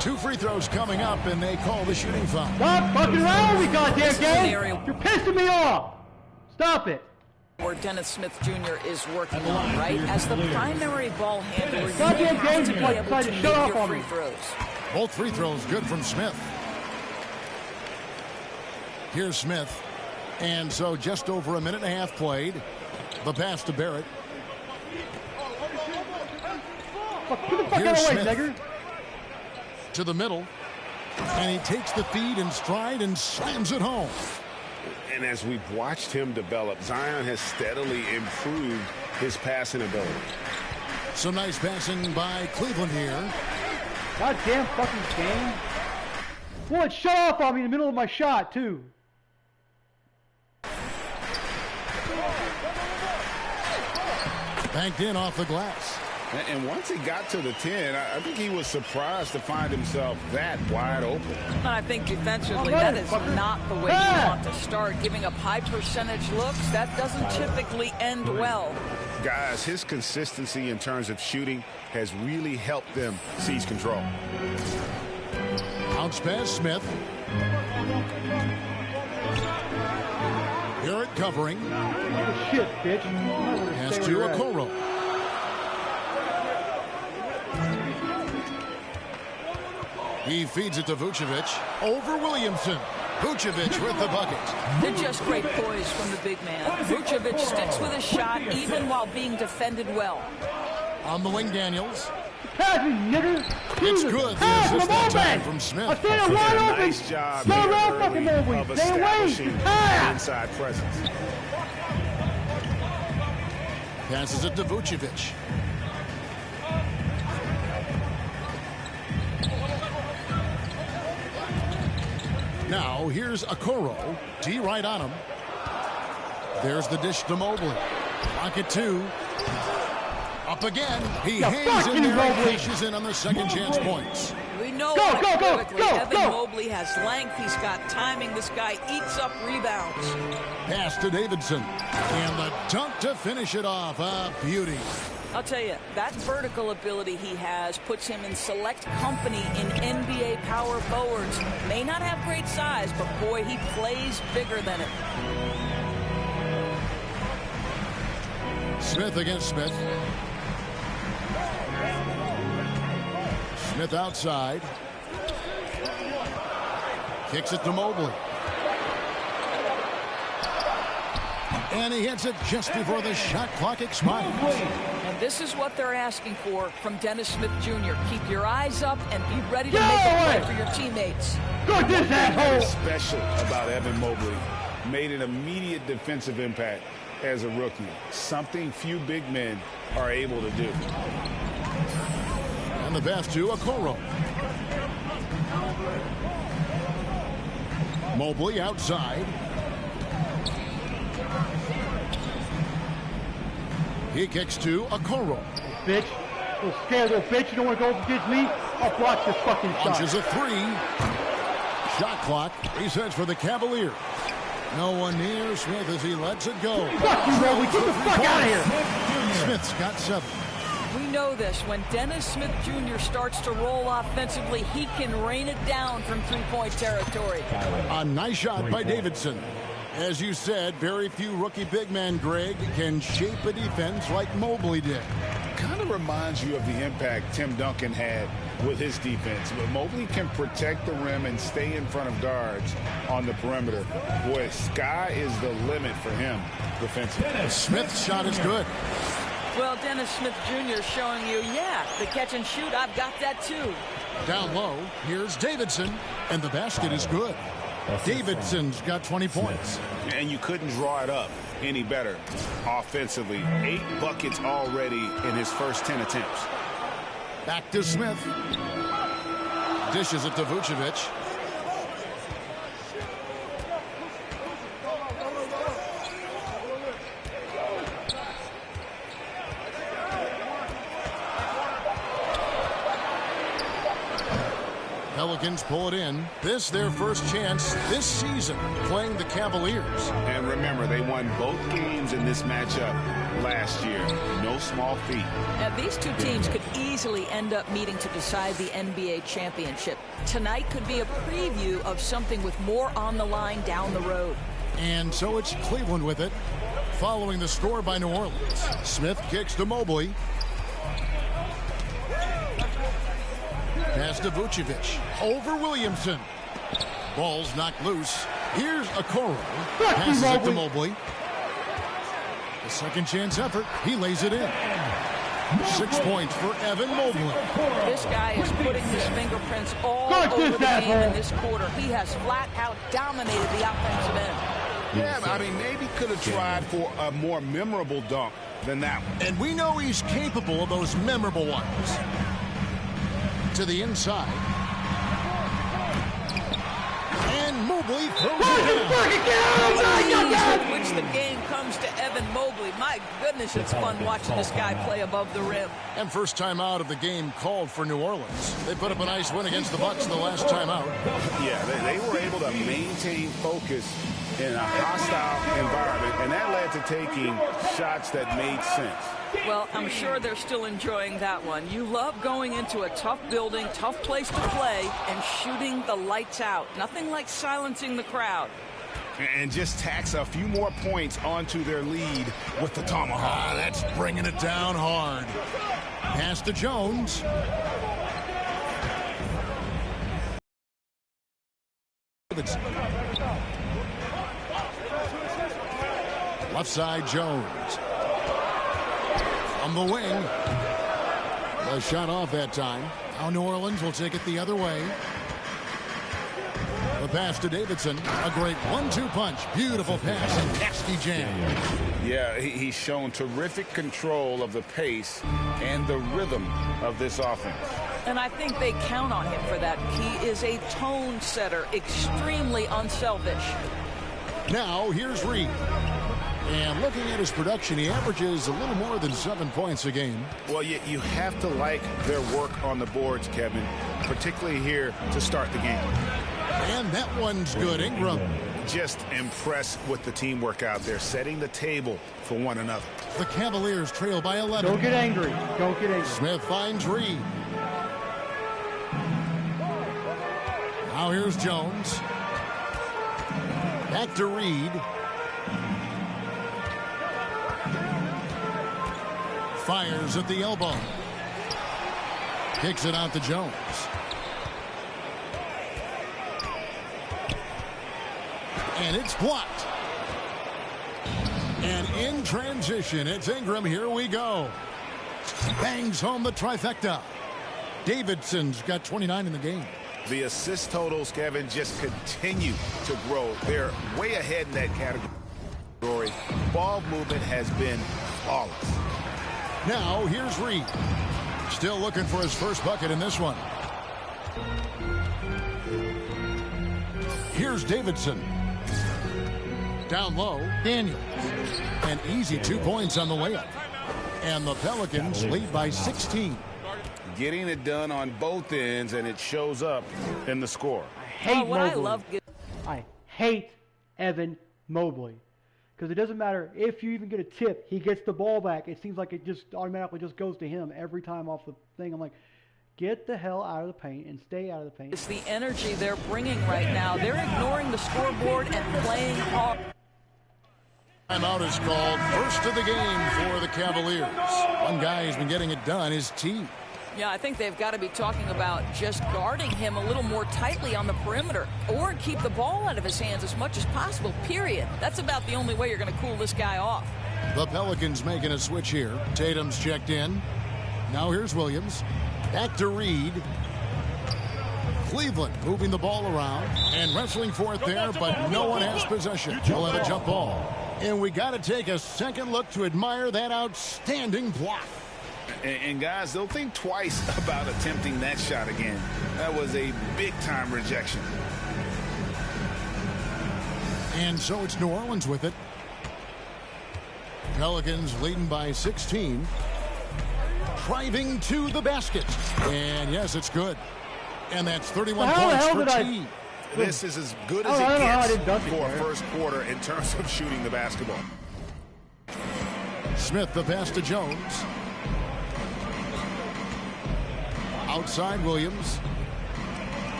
2 free throws coming up, and they call the shooting foul. Stop fucking around with me, goddamn game! You're pissing me off! Stop it! Where Dennis Smith Jr. is working on, right? As the primary ball handler, you goddamn have to game be able to make your free throws. Both free throws good from Smith. Here's Smith. And so just over a minute and a half played. The pass to Barrett. Get the fuck out of the way, nigger. To the middle. And he takes the feed in stride and slams it home. And as we've watched him develop, Zion has steadily improved his passing ability. Some nice passing by Cleveland here. Goddamn fucking game. Boy, it shut off on me in the middle of my shot, too. Banked in off the glass. And once he got to the 10, I think he was surprised to find himself that wide open. I think defensively, that is not the way you want to start. Giving up high percentage looks, that doesn't typically end well. Guys, his consistency in terms of shooting has really helped them seize control. Bounce pass, Smith. Barrett covering. Oh, shit, bitch. Pass to Okoro. He feeds it to Vucevic. Over Williamson. Vucevic with the bucket. They're just great poise from the big man. Vucevic sticks with his shot even while being defended well. On the wing, Daniels. Pass me, nigger. It's good. Pass This is that time from Smith. I stay wide open. Nice job Stay around fucking Mobley. Stay away. Inside presence. Passes it to Vucevic. Now, here's Okoro. D right on him. There's the dish to Mobley. Pocket 2. Up again. He hangs in there and cashes in on the second chance points. We know perfectly. Evan Mobley has length. He's got timing. This guy eats up rebounds. Pass to Davidson. And the dunk to finish it off. A beauty. I'll tell you, that vertical ability he has puts him in select company in NBA power forwards. May not have great size, but boy, he plays bigger than it. Smith against Smith. Smith outside. Kicks it to Mobley. And he hits it just before the shot clock expires. And this is what they're asking for from Dennis Smith Jr. Keep your eyes up and be ready to make a play for your teammates. Good, this asshole. Special about Evan Mobley. Made an immediate defensive impact as a rookie. Something few big men are able to do. And the pass to Okoro. Mobley outside. He kicks to Okoro. Bitch. Little scared little bitch. You don't want to go up against me? I'll block this fucking shot. Launches a 3. Shot clock. Resets for the Cavaliers. No one near Smith as he lets it go. Fuck you, Mobley. Get the fuck out of here. Smith's got 7. We know this. When Dennis Smith Jr. starts to roll offensively, he can rain it down from three-point territory. A nice shot by Davidson. As you said, very few rookie big men, Greg, can shape a defense like Mobley did. Kind of reminds you of the impact Tim Duncan had with his defense. But Mobley can protect the rim and stay in front of guards on the perimeter. Boy, sky is the limit for him defensively. Smith's shot is good. Well, Dennis Smith Jr. showing you, yeah, the catch and shoot, I've got that too. Down low, here's Davidson, and the basket is good. Davidson's got 20 points. And you couldn't draw it up any better offensively. 8 buckets already in his first 10 attempts. Back to Smith. Dishes it to Vucevic. Pelicans pull it in. This their first chance this season playing the Cavaliers. And remember, they won both games in this matchup last year. No small feat. Now, these two teams could easily end up meeting to decide the NBA championship. Tonight could be a preview of something with more on the line down the road. And so it's Cleveland with it, following the score by New Orleans. Smith kicks to Mobley. Pass to Vucevic. Over Williamson. Ball's knocked loose. Here's Okoro. Passes it to Mobley. The second chance effort. He lays it in. 6 points for Evan Mobley. This guy is putting his fingerprints all over the game in this quarter. He has flat out dominated the offensive end. Yeah, I mean, maybe could have tried for a more memorable dunk than that one. And we know he's capable of those memorable ones. To the inside. And Mobley throws it down. With which the game comes to Evan Mobley. My goodness, it's fun watching this guy play above the rim. And first time out of the game called for New Orleans. They put up a nice win against the Bucks the last time out. Yeah, they were able to maintain focus in a hostile environment, and that led to taking shots that made sense. Well, I'm sure they're still enjoying that one. You love going into a tough building, tough place to play, and shooting the lights out. Nothing like silencing the crowd. And just tacks a few more points onto their lead with the tomahawk. That's bringing it down hard. Pass to Jones. Left side, Jones. From the wing. The shot off that time. Now New Orleans will take it the other way. The pass to Davidson. A great 1-2 punch. Beautiful pass and nasty jam. Yeah, he's shown terrific control of the pace and the rhythm of this offense. And I think they count on him for that. He is a tone setter, extremely unselfish. Now here's Reed. And looking at his production, he averages a little more than 7 points a game. Well, you have to like their work on the boards, Kevin, particularly here to start the game. And that one's good. Ingram. Just impressed with the teamwork out there, setting the table for one another. The Cavaliers trail by 11. Don't get angry. Don't get angry. Smith finds Reed. Now here's Jones. Back to Reed. Fires at the elbow. Kicks it out to Jones. And it's blocked. And in transition, it's Ingram. Here we go. Bangs home the trifecta. Davidson's got 29 in the game. The assist totals, Kevin, just continue to grow. They're way ahead in that category. Ball movement has been flawless. Now, here's Reed. Still looking for his first bucket in this one. Here's Davidson. Down low, Daniels. An easy 2 points on the way up. And the Pelicans lead by 16. Getting it done on both ends, and it shows up in the score. I hate Evan Mobley. Because it doesn't matter if you even get a tip, he gets the ball back. It seems like it just automatically just goes to him every time off the thing. I'm like, get the hell out of the paint and stay out of the paint. It's the energy they're bringing right now. They're ignoring the scoreboard and playing hard. Timeout is called. First of the game for the Cavaliers. One guy who's been getting it done is T. Yeah, I think they've got to be talking about just guarding him a little more tightly on the perimeter or keep the ball out of his hands as much as possible, period. That's about the only way you're going to cool this guy off. The Pelicans making a switch here. Tatum's checked in. Now here's Williams. Back to Reed. Cleveland moving the ball around and wrestling for it there, but no one has possession. He'll have a jump ball. And we got to take a second look to admire that outstanding block. And guys, they'll think twice about attempting that shot again. That was a big-time rejection. And so it's New Orleans with it. Pelicans leading by 16. Driving to the basket. And yes, it's good. And that's 31 points for T. This is as good as it gets for a first quarter in terms of shooting the basketball. Smith, the pass to Jones. Outside Williams.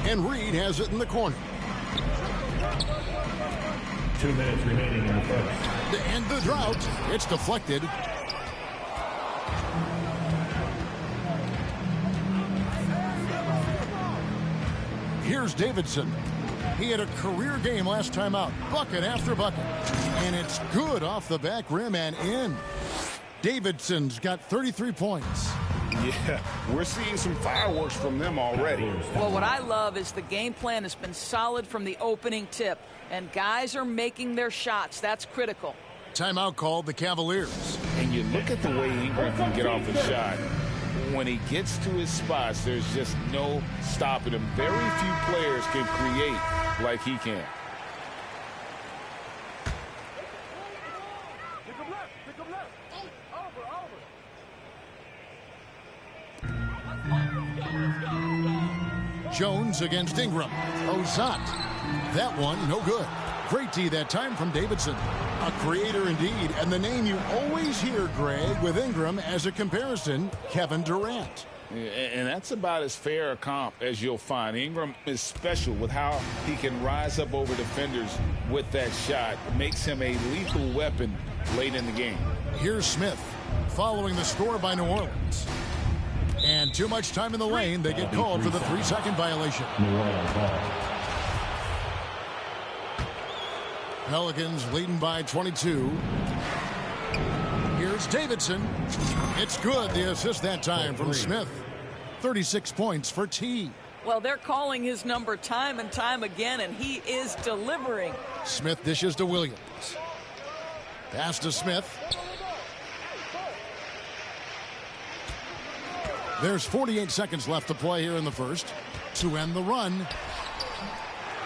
And Reed has it in the corner. 2 minutes remaining in the first. To end the drought, it's deflected. Here's Davidson. He had a career game last time out. Bucket after bucket. And it's good off the back rim and in. Davidson's got 33 points. Yeah, we're seeing some fireworks from them already. Well, what I love is the game plan has been solid from the opening tip. And guys are making their shots. That's critical. Timeout called the Cavaliers. And you look at the way Ingram can get off a shot. When he gets to his spots, there's just no stopping him. Very few players can create like he can. Jones against Ingram. Ozat. That one, no good. Great D that time from Davidson. A creator indeed, and the name you always hear, Greg, with Ingram as a comparison, Kevin Durant. And that's about as fair a comp as you'll find. Ingram is special with how he can rise up over defenders with that shot. It makes him a lethal weapon late in the game. Here's Smith following the score by New Orleans. And too much time in the lane. They get called for the 3-second violation. New Orleans ball. Pelicans leading by 22. Here's Davidson. It's good. The assist that time from Smith. 36 points for T. Well, they're calling his number time and time again, and he is delivering. Smith dishes to Williams. Pass to Smith. There's 48 seconds left to play here in the first to end the run.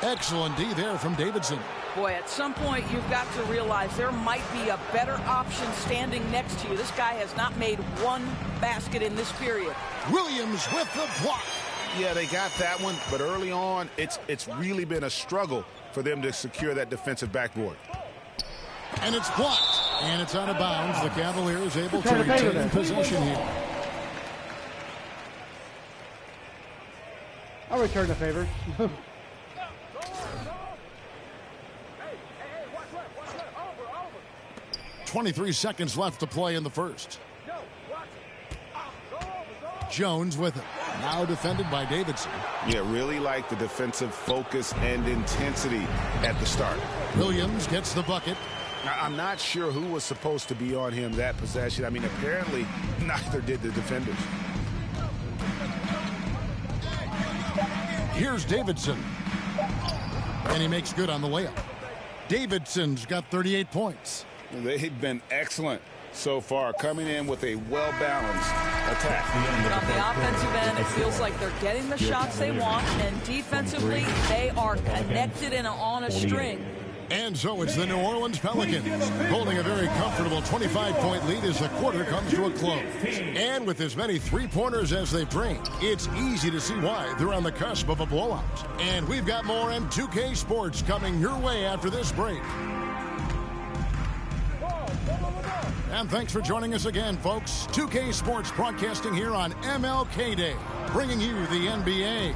Excellent D there from Davidson. Boy, at some point you've got to realize there might be a better option standing next to you. This guy has not made one basket in this period. Williams with the block. Yeah, they got that one, but early on, it's really been a struggle for them to secure that defensive backboard. And it's blocked. And it's out of bounds. The Cavaliers able to retain possession here. I'll return the favor. 23 seconds left to play in the first. Jones with it. Now defended by Davidson. Yeah, really like the defensive focus and intensity at the start. Williams gets the bucket. Now, I'm not sure who was supposed to be on him that possession. I mean, apparently neither did the defenders. Here's Davidson. And he makes good on the layup. Davidson's got 38 points. They've been excellent so far, coming in with a well-balanced attack. But on the offensive end, it feels like they're getting the shots they want, and defensively, they are connected and on a string. And so it's the New Orleans Pelicans holding a very comfortable 25-point lead as the quarter comes to a close. And with as many three-pointers as they bring, it's easy to see why they're on the cusp of a blowout. And we've got more M2K Sports coming your way after this break. And thanks for joining us again, folks. 2K Sports broadcasting here on MLK Day, bringing you the NBA.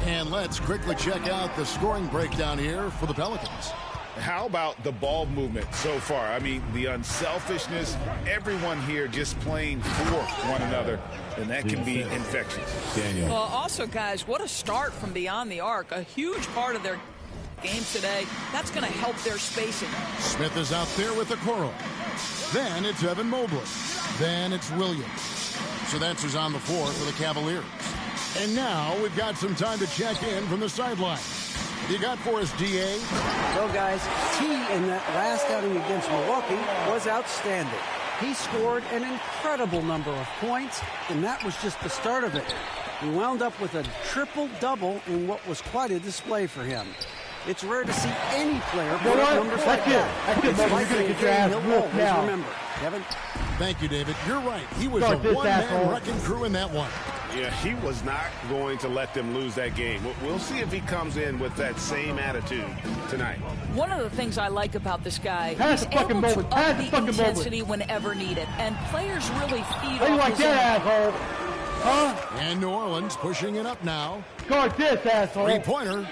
And let's quickly check out the scoring breakdown here for the Pelicans. How about the ball movement so far? I mean, the unselfishness, everyone here just playing for one another, and that can be infectious. Well, also, guys, what a start from beyond the arc. A huge part of their game today. That's going to help their spacing. Smith is out there with the Okoro. Then it's Evan Mobley. Then it's Williams. So that's who's on the floor for the Cavaliers. And now we've got some time to check in from the sideline. You got for us, D.A.? Well, guys, T in that last outing against Milwaukee was outstanding. He scored an incredible number of points, and that was just the start of it. He wound up with a triple-double in what was quite a display for him. It's rare to see any player put up numbers like that. It's likely a game he'll always remember. Kevin? Thank you, David. You're right. He was a one-man wrecking crew in that one. Yeah, he was not going to let them lose that game. We'll see if he comes in with that same attitude tonight. One of the things I like about this guy, Pass he's the fucking able to moment. up Pass the the fucking intensity whenever needed, and players really feed How you off like his that, energy. asshole? Huh? And New Orleans pushing it up now. Guard this, asshole. Three-pointer.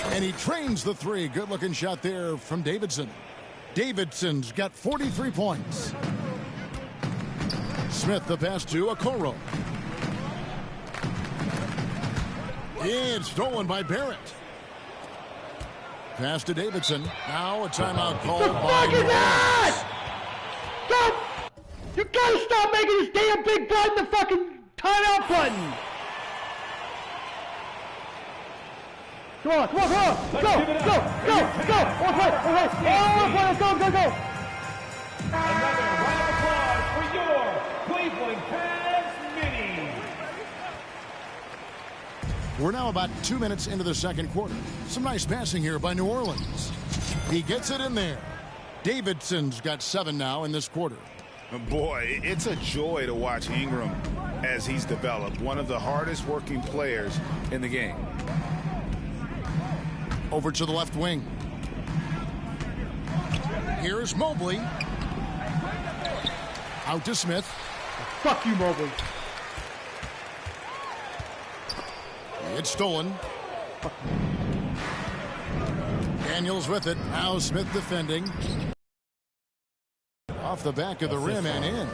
And he trains the three. Good-looking shot there from Davidson. Davidson's got 43 points. Smith the pass to Okoro. It's stolen by Barrett. Pass to Davidson. Now a timeout called by New Orleans. Stop! You gotta stop making this damn big button the fucking timeout button! Come on, come on, come on! Go, go, go, go! One play, one play! Oh, let's go, go, go! Another round of applause for your Cleveland Cavs mini. We're now about 2 minutes into the second quarter. Some nice passing here by New Orleans. He gets it in there. Davidson's got 7 now in this quarter. Boy, it's a joy to watch Ingram as he's developed. One of the hardest working players in the game. Over to the left wing. Here's Mobley. Out to Smith. Fuck you, Mobley. It's stolen. Daniels with it. Now Smith defending. Off the back of the rim and in.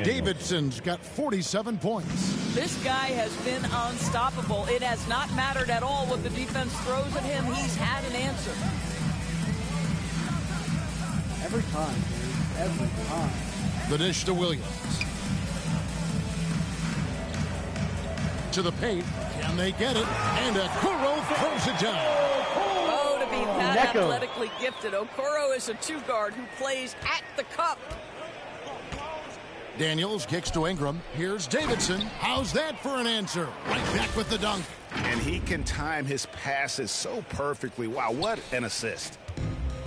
Davidson's got 47 points. This guy has been unstoppable. It has not mattered at all what the defense throws at him. He's had an answer. Every time, dude. Every time. The dish to Williams. To the paint. Can they get it? And Okoro throws it down. Oh, to be that Neko. athletically gifted. Okoro is a two-guard who plays at the cup. Daniels kicks to Ingram. Here's Davidson. How's that for an answer? Right back with the dunk. And he can time his passes so perfectly. Wow, what an assist.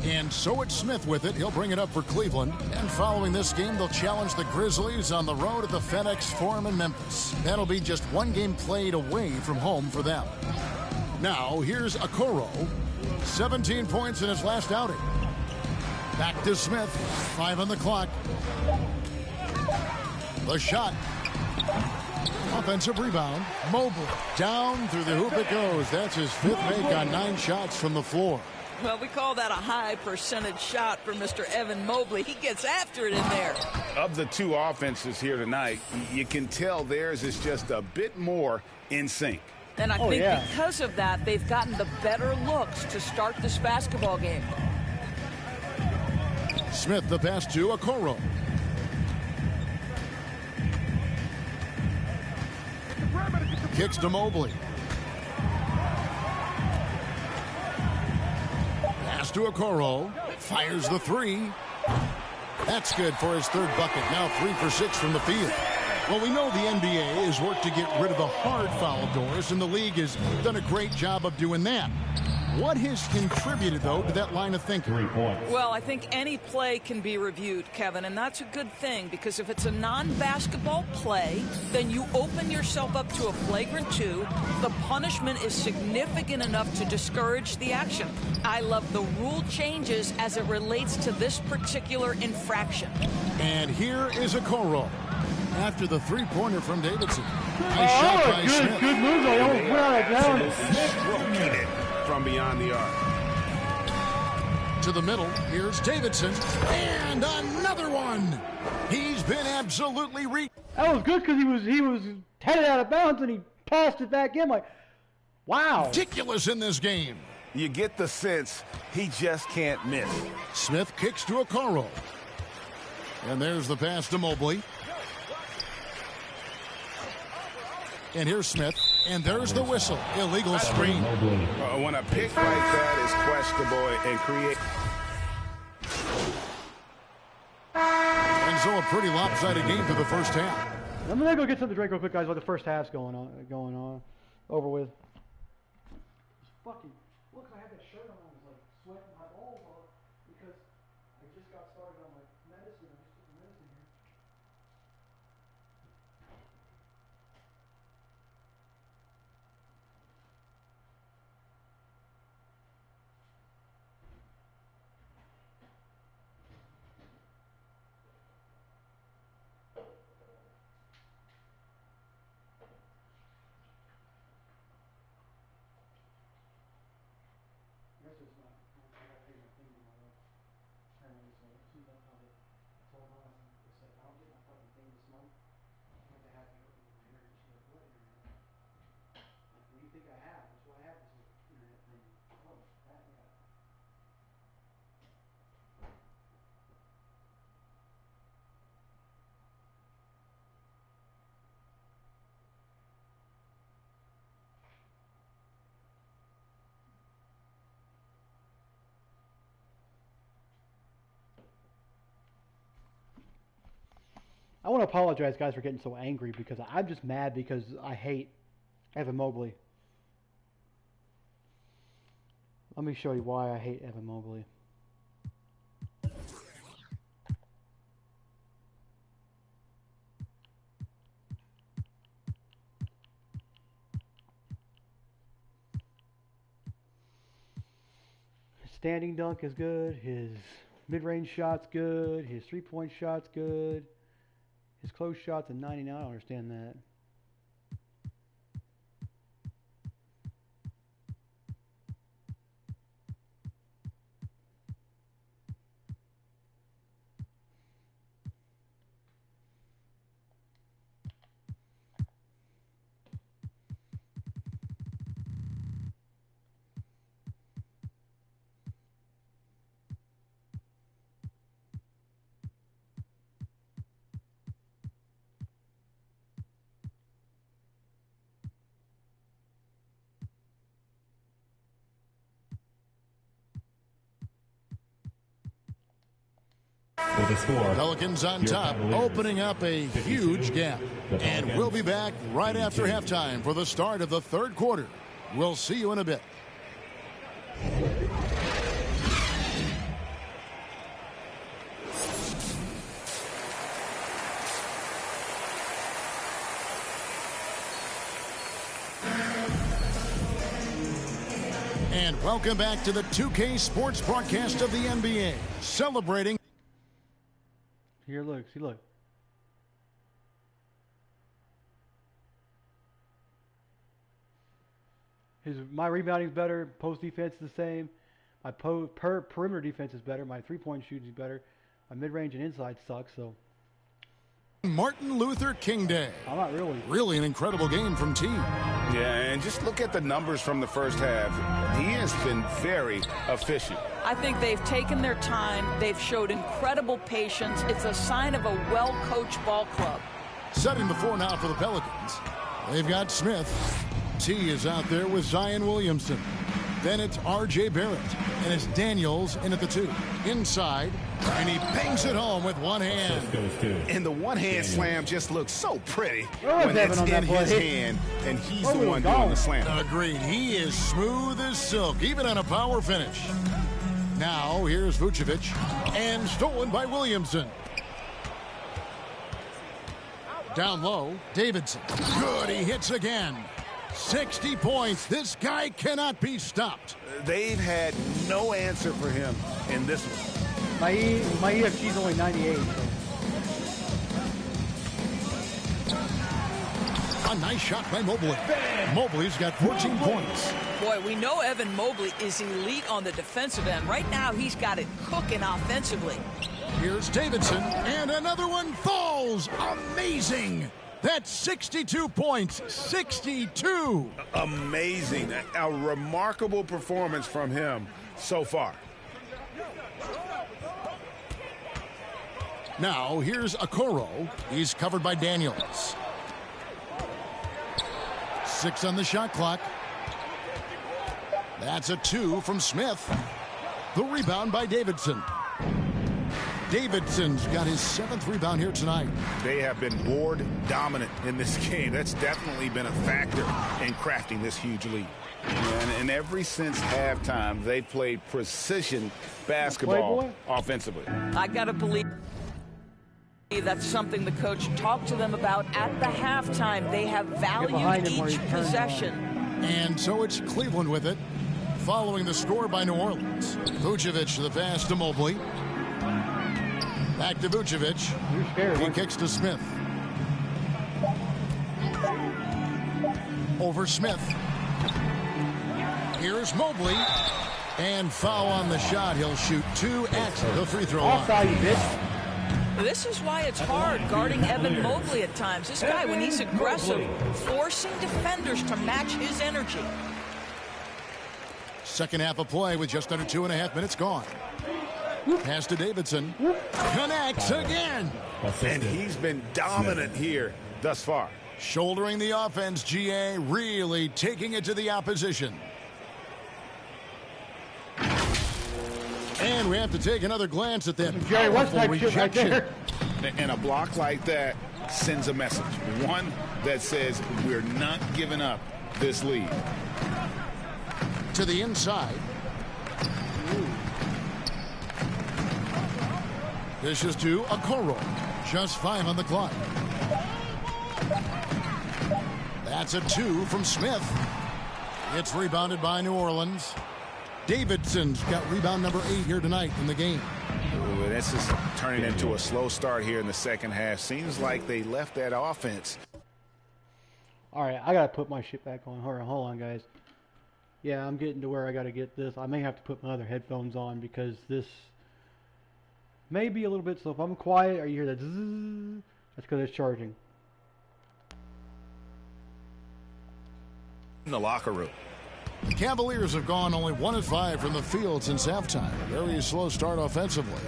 And so it's Smith with it. He'll bring it up for Cleveland. And following this game, they'll challenge the Grizzlies on the road at the FedEx Forum in Memphis. That'll be just one game played away from home for them. Now, here's Okoro. 17 points in his last outing. Back to Smith. 5 on the clock. The shot. Offensive rebound. Mobley. Down through the hoop it goes. That's his 5th make on 9 shots from the floor. Well, we call that a high percentage shot for Mr. Evan Mobley. He gets after it in there. Of the two offenses here tonight, you can tell theirs is just a bit more in sync. And I think because of that, they've gotten the better looks to start this basketball game. Smith the pass to Okoro. Kicks to Mobley. Pass to Okoro. Fires the 3. That's good for his 3rd bucket. Now 3 for 6 from the field. Well, we know the NBA has worked to get rid of the hard foul doors, and the league has done a great job of doing that. What has contributed, though, to that line of thinking? 3 points. Well, I think any play can be reviewed, Kevin, and that's a good thing because if it's a non-basketball play, then you open yourself up to a flagrant 2. The punishment is significant enough to discourage the action. I love the rule changes as it relates to this particular infraction. And here is Okoro. After the 3-pointer from Davidson. Nice shot by Smith. Good move. I almost went out of down. Stroking it from beyond the arc. To the middle. Here's Davidson. And another one. He's been absolutely That was good because he was headed out of bounds and he passed it back in. Like, wow. ridiculous in this game. You get the sense he just can't miss. Smith kicks to Okoro. And there's the pass to Mobley. And here's Smith. And there's the whistle. Illegal screen. When a pick like that is questionable and create. And so a pretty lopsided game for the first half. I'm gonna go get something to drink real quick, guys, while the first half's going on, over with. It's fucking, look, I had that shirt on, I was like sweating my balls off because I just got started on my medicine. I just took the medicine here. I want to apologize, guys, for getting so angry because I'm just mad because I hate Evan Mobley. Let me show you why I hate Evan Mobley. His standing dunk is good. His mid-range shot's good. His three-point shot's good. His close shot's a 99. I don't understand that. With the score, Pelicans on top, opening up a huge gap. And we'll be back right after halftime for the start of the third quarter. We'll see you in a bit. And welcome back to the 2K Sports broadcast of the NBA, celebrating. Here, look. See, look. My rebounding's better. Post defense is the same. My perimeter defense is better. My three-point shooting is better. My mid-range and inside sucks. So. Martin Luther King Day. I'm not really. Really an incredible game from T. Yeah, and just look at the numbers from the first half. He has been very efficient. I think they've taken their time. They've showed incredible patience. It's a sign of a well-coached ball club. Setting the floor now for the Pelicans. They've got Smith. T is out there with Zion Williamson. Then it's R.J. Barrett. And it's Daniels in at the 2. Inside. And he bangs it home with one hand. And the one-hand slam just looks so pretty when it's in his hand, and he's the one doing the slam. Agreed. He is smooth as silk, even on a power finish. Now, here's Vucevic. And stolen by Williamson. Down low, Davidson. Good, he hits again. 60 points. This guy cannot be stopped. They've had no answer for him in this one. My EFG is only 98. A nice shot by Mobley. Mobley's got 14 points. Boy, we know Evan Mobley is elite on the defensive end. Right now, he's got it cooking offensively. Here's Davidson, and another one falls. Amazing. That's 62 points. 62. Amazing. A remarkable performance from him so far. Now, here's Okoro. He's covered by Daniels. 6 on the shot clock. That's a 2 from Smith. The rebound by Davidson. Davidson's got his 7th rebound here tonight. They have been board dominant in this game. That's definitely been a factor in crafting this huge lead. And ever since halftime, they played precision basketball offensively. I got to believe that's something the coach talked to them about at the halftime. They have valued each possession. And so it's Cleveland with it, following the score by New Orleans. Vucevic, the pass to Mobley. Back to Vucevic. He kicks to Smith. Over Smith. Here's Mobley. And foul on the shot. He'll shoot 2 at the free throw line. This is why it's hard guarding Evan Mobley at times. This guy, when he's aggressive, forcing defenders to match his energy. Second half of play with just under 2.5 minutes gone. Pass to Davidson. Connects again. And he's been dominant here thus far. Shouldering the offense, GA, really taking it to the opposition. And we have to take another glance at that Jerry West type shit right rejection. there. And a block like that sends a message. One that says we're not giving up this lead. To the inside. This is to Okoro. Just 5 on the clock. That's a 2 from Smith. It's rebounded by New Orleans. Davidson's got rebound number 8 here tonight in the game. Ooh, this is turning into a slow start here in the second half. Seems like they left that offense. All right, I got to put my shit back on. Hold on, guys. Yeah, I'm getting to where I got to get this. I may have to put my other headphones on because this may be a little bit. So if I'm quiet or you hear that zzz, that's because it's charging. In the locker room. Cavaliers have gone only 1 of 5 from the field since halftime. Very slow start offensively.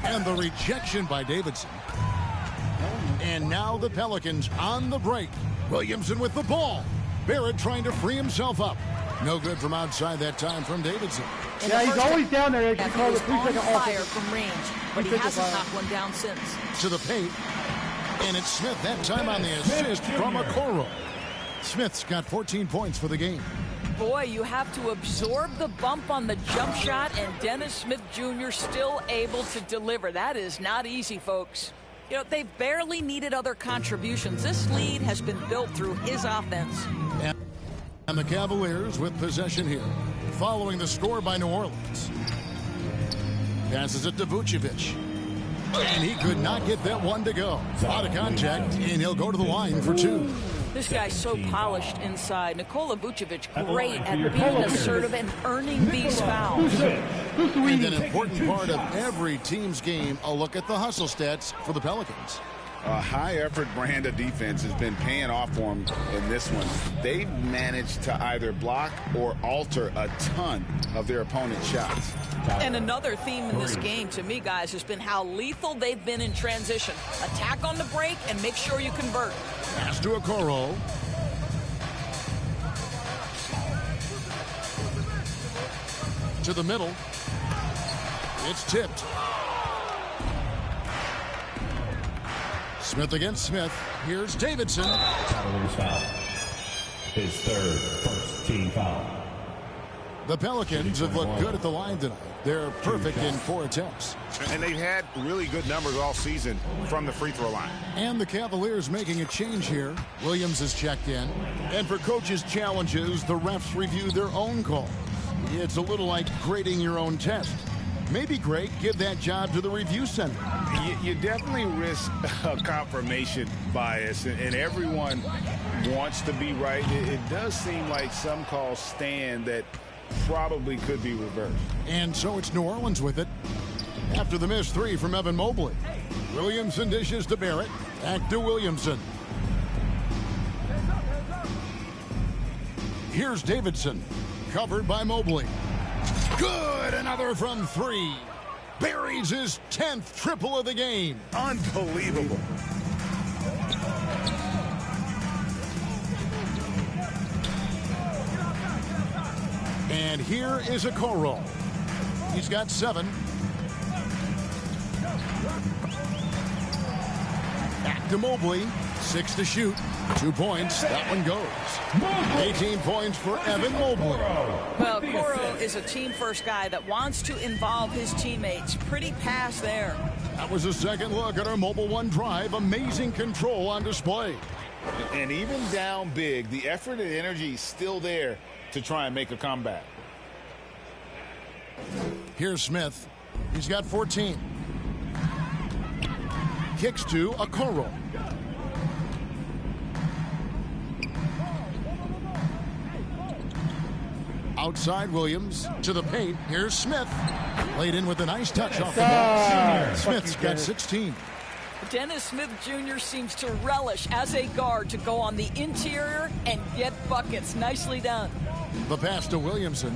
And the rejection by Davidson. And now the Pelicans on the break. Williamson with the ball. Barrett trying to free himself up. No good from outside that time from Davidson. Yeah, he's always down there. He was on fire from range, but he hasn't knocked one down since. To the paint. And it's Smith that time on the assist from Okoro. Smith's got 14 points for the game. Boy, you have to absorb the bump on the jump shot, and Dennis Smith Jr. still able to deliver. That is not easy, folks. You know, they've barely needed other contributions. This lead has been built through his offense. And the Cavaliers with possession here, following the score by New Orleans. Passes it to Vucevic. And he could not get that one to go. Out of contact, and he'll go to the line for 2. This guy's so polished inside. Nikola Vucevic, great at being assertive and earning these fouls. And an important part of every team's game, a look at the hustle stats for the Pelicans. A high-effort brand of defense has been paying off for them in this one. They've managed to either block or alter a ton of their opponent's shots. And another theme in this game, to me, guys, has been how lethal they've been in transition. Attack on the break and make sure you convert. Pass to Okoro. To the middle. It's tipped. Smith against Smith. Here's Davidson. Cavaliers foul. His first team foul. The Pelicans have looked good at the line tonight. They're perfect in 4 attempts. And they've had really good numbers all season from the free throw line. And the Cavaliers making a change here. Williams is checked in. And for coaches' challenges, the refs review their own call. It's a little like grading your own test. Maybe great, give that job to the review center. You definitely risk a confirmation bias, and everyone wants to be right. It does seem like some calls stand that probably could be reversed. And so it's New Orleans with it. After the missed 3 from Evan Mobley. Williamson dishes to Barrett. Back to Williamson. Here's Davidson. Covered by Mobley. Good! Another from 3. Buries his 10th triple of the game. Unbelievable. And here is Okoro. He's got 7. Back to Mobley. 6 to shoot. 2 points. That one goes. 18 points for Evan Mobley. Well, Okoro is a team-first guy that wants to involve his teammates. Pretty pass there. That was a second look at our Mobile One drive. Amazing control on display. And even down big, the effort and energy is still there to try and make a comeback. Here's Smith. He's got 14. Kicks to Okoro. Outside Williams to the paint. Here's Smith. Laid in with a nice touch off the ball. Smith's got 16. Dennis Smith Jr. seems to relish as a guard to go on the interior and get buckets. Nicely done. The pass to Williamson.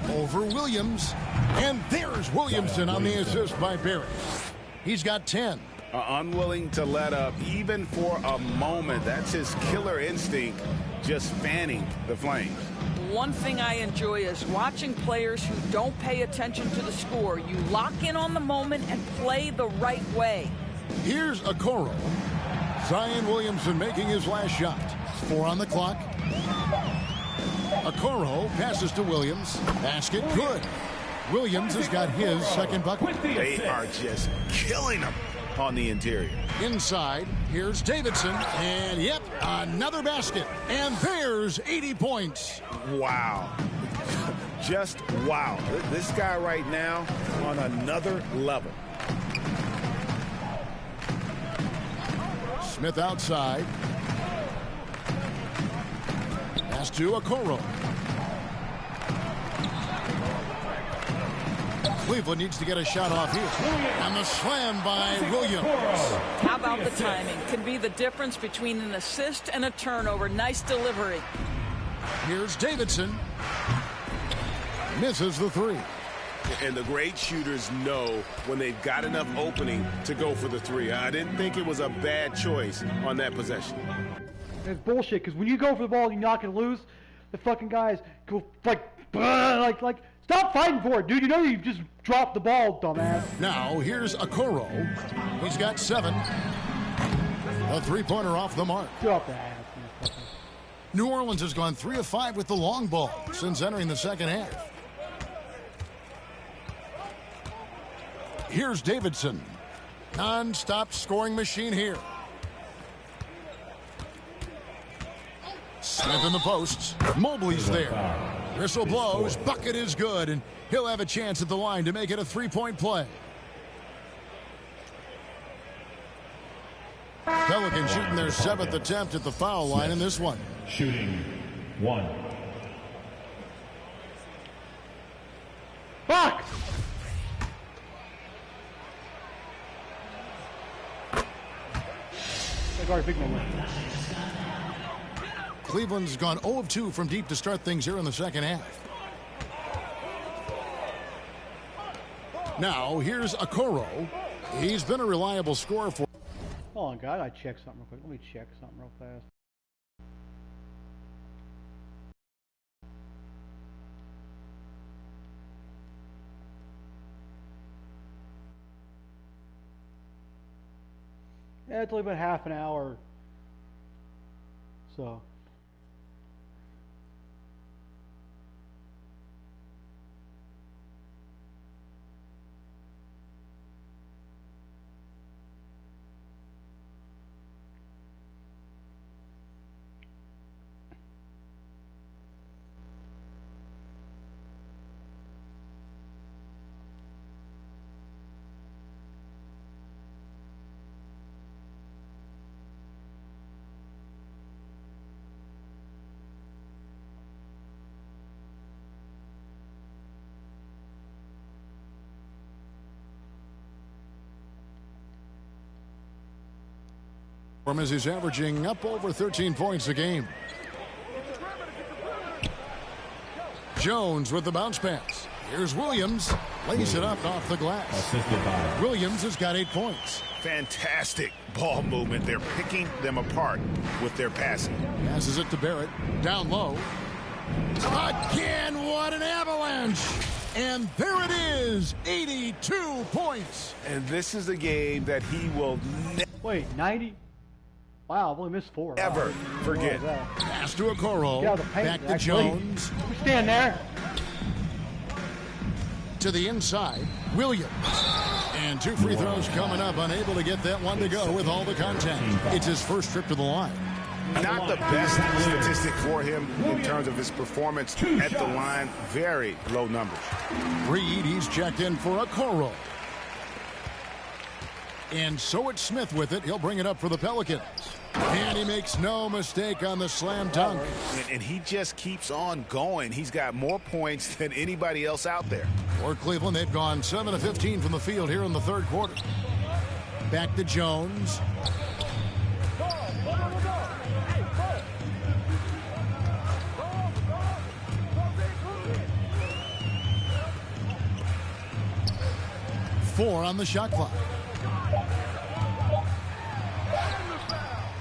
Over Williams. And there's Williamson on the assist by Barrett. He's got 10. Unwilling to let up even for a moment. That's his killer instinct, just fanning the flames. one thing I enjoy is watching players who don't pay attention to the score. You lock in on the moment and play the right way. Here's Okoro. Zion Williamson making his last shot. 4 on the clock. Okoro passes to Williams. Basket good. Williams has got his second bucket. They are just killing him on the interior. Inside, here's Davidson. And yep, another basket. And there's 80 points. Wow. Just wow. This guy right now on another level. Smith outside. Pass to Okoro. Cleveland needs to get a shot off here. And the slam by Williams. How about the timing? Can be the difference between an assist and a turnover. Nice delivery. Here's Davidson. Misses the 3. And the great shooters know when they've got enough opening to go for the 3. I didn't think it was a bad choice on that possession. It's bullshit, because when you go for the ball, you're not going to lose. The fucking guys go like stop fighting for it, dude. You know you just dropped the ball, dumbass. Now, here's Okoro. He's got 7. A 3-pointer off the mark. Drop the ass. New Orleans has gone 3 of 5 with the long ball since entering the second half. Here's Davidson. Non-stop scoring machine here. Smith in the posts. Mobley's there. Whistle blows. Bucket is good, and he'll have a chance at the line to make it a 3-point play. Pelicans shooting their 7th attempt at the foul line in this one. Shooting 1. Fuck! Cleveland's gone 0 of 2 from deep to start things here in the second half. Now, here's Okoro. He's been a reliable scorer for... Hold on, guys. I check something real quick. Let me check something real fast. Yeah, it's only been half an hour. So. As he's averaging up over 13 points a game. Jones with the bounce pass. Here's Williams. Lays it up off the glass. Williams has got 8 points. Fantastic ball movement. They're picking them apart with their passing. Passes it to Barrett. Down low. Again, what an avalanche. And there it is. 82 points. And this is a game that he will Wait, 90? Wow, I've only missed 4. never forget. Pass to Okoro. Back to actually. Jones. We stand there. To the inside. Williams. And 2 free throws coming up. Unable to get that one to go with all the contact. It's his first trip to the line. Not the best statistic for him in terms of his performance at the line. Very low numbers. Reed, he's checked in for Okoro. And so it's Smith with it. He'll bring it up for the Pelicans. And he makes no mistake on the slam dunk. And he just keeps on going. He's got more points than anybody else out there. For Cleveland, they've gone 7 of 15 from the field here in the third quarter. Back to Jones. Four on the shot clock.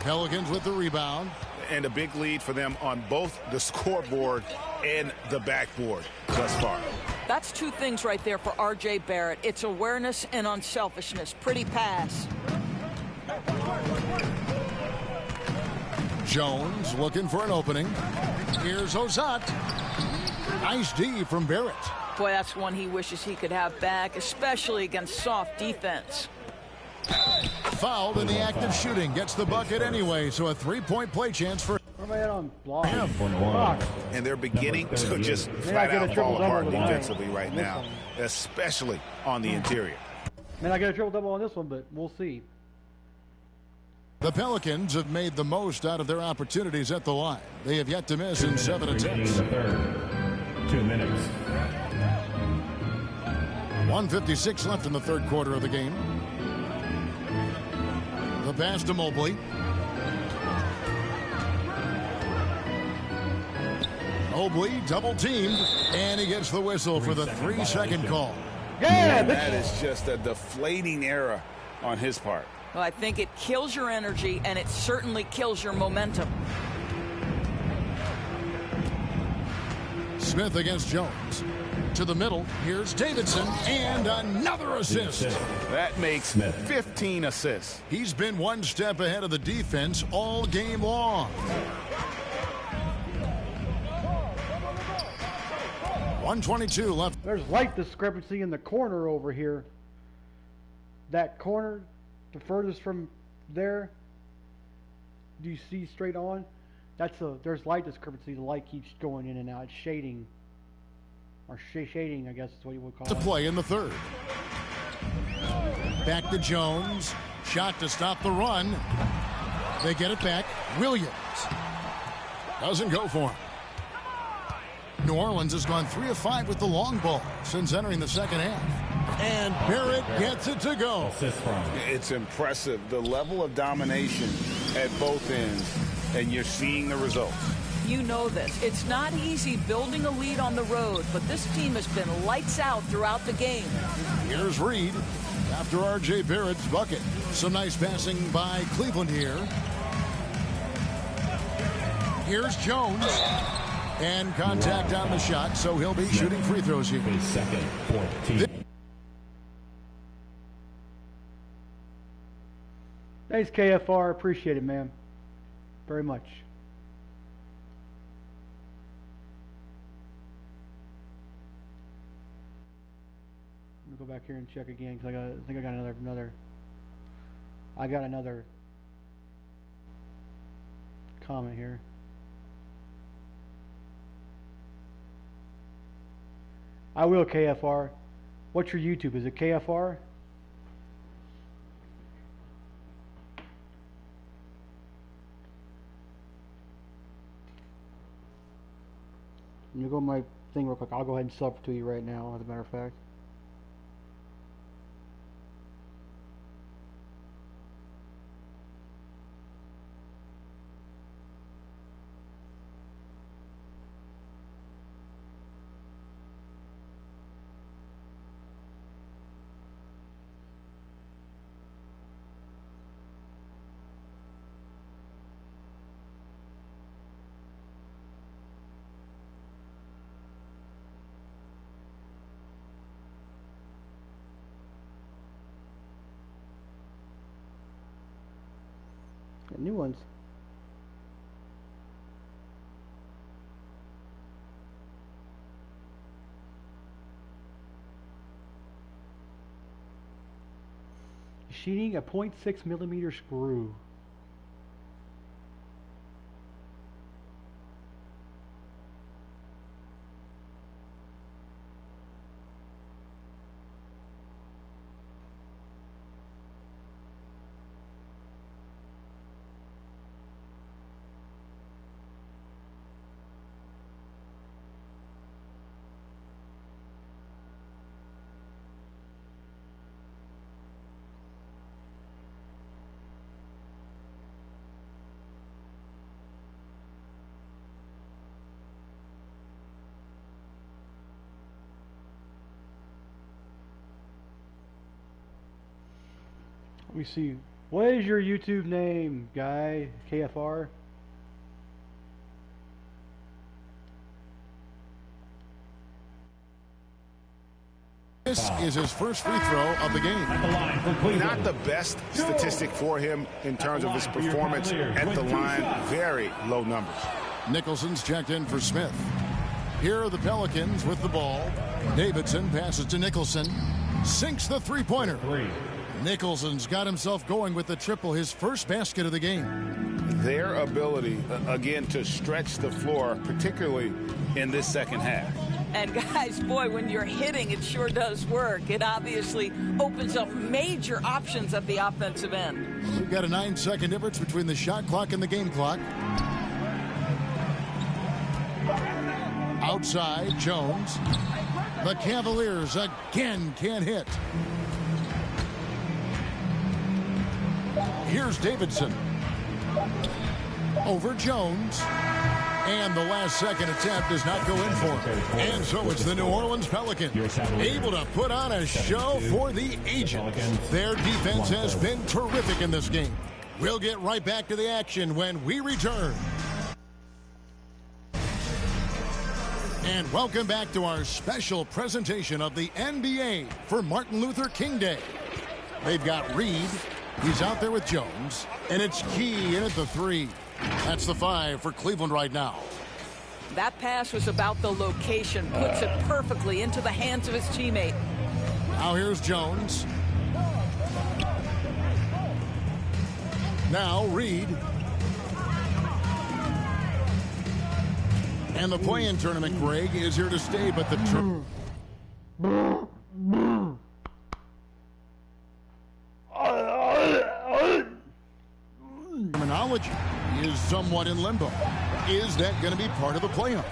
Pelicans with the rebound. and a big lead for them on both the scoreboard and the backboard thus far. That's two things right there for R.J. Barrett. It's awareness and unselfishness. Pretty pass. Jones looking for an opening. Here's Ozat. Nice D from Barrett. Boy, that's one he wishes he could have back, especially against soft defense. Fouled in the act of shooting. Gets the bucket anyway, so a three-point play chance for on block. And they're beginning to just flat out fall apart defensively right now, especially on the interior. Man, I got a triple-double on this one, but we'll see. The Pelicans have made the most out of their opportunities at the line. They have yet to miss in 7 attempts. 2 minutes. 1:56 left in the third quarter of the game. The pass to Mobley. Mobley double teamed, and he gets the whistle for the 3-second call. Yeah, that is just a deflating error on his part. Well, I think it kills your energy, and it certainly kills your momentum. Smith against Jones. To the middle. Here's Davidson, and another assist. That makes 15 assists. He's been one step ahead of the defense all game long. 1:22 left. There's light discrepancy in the corner over here. That corner, the furthest from there, do you see straight on? There's light discrepancy. The light keeps going in and out. It's shading. Or shading, I guess is what you would call it. To play in the third. Back to Jones. Shot to stop the run. They get it back. Williams. Doesn't go for him. New Orleans has gone 3 of 5 with the long ball since entering the second half. And Barrett gets it to go. It's impressive, the level of domination at both ends, and you're seeing the results. You know this. It's not easy building a lead on the road, but this team has been lights out throughout the game. Here's Reed after R.J. Barrett's bucket. Some nice passing by Cleveland here. Here's Jones. And contact on the shot, so he'll be shooting free throws here. Second, 14. Thanks, KFR. Appreciate it, man. Very much. Let me go back here and check again because I think I got another comment here. I will, KFR. What's your YouTube? Is it KFR? Let me go to my thing real quick. I'll go ahead and sub to you right now, as a matter of fact. New ones. Sheeting a 0.6 millimeter screw. Let me see. What is your YouTube name, guy? KFR? This is his first free throw of the game. Not the best statistic for him in terms of his performance at the line. Very low numbers. Nicholson's checked in for Smith. Here are the Pelicans with the ball. Davidson passes to Nicholson. Sinks the three-pointer. Nicholson's got himself going with the triple, his first basket of the game. Their ability, again, to stretch the floor, particularly in this second half. And guys, boy, when you're hitting, it sure does work. It obviously opens up major options at the offensive end. We've got a 9-second difference between the shot clock and the game clock. Outside, Jones. The Cavaliers again can't hit. Here's Davidson. Over Jones. And the last second attempt does not go in for him. And so it's the New Orleans Pelicans able to put on a show for the ages. Their defense has been terrific in this game. We'll get right back to the action when we return. And welcome back to our special presentation of the NBA for Martin Luther King Day. They've got Reed. He's out there with Jones. And it's Key in at the three. That's the 5 for Cleveland right now. That pass was about the location. Puts it perfectly into the hands of his teammate. Now here's Jones. Now Reed. And the play-in tournament, Greg, is here to stay, but the terminology is somewhat in limbo. Is that going to be part of the playoffs?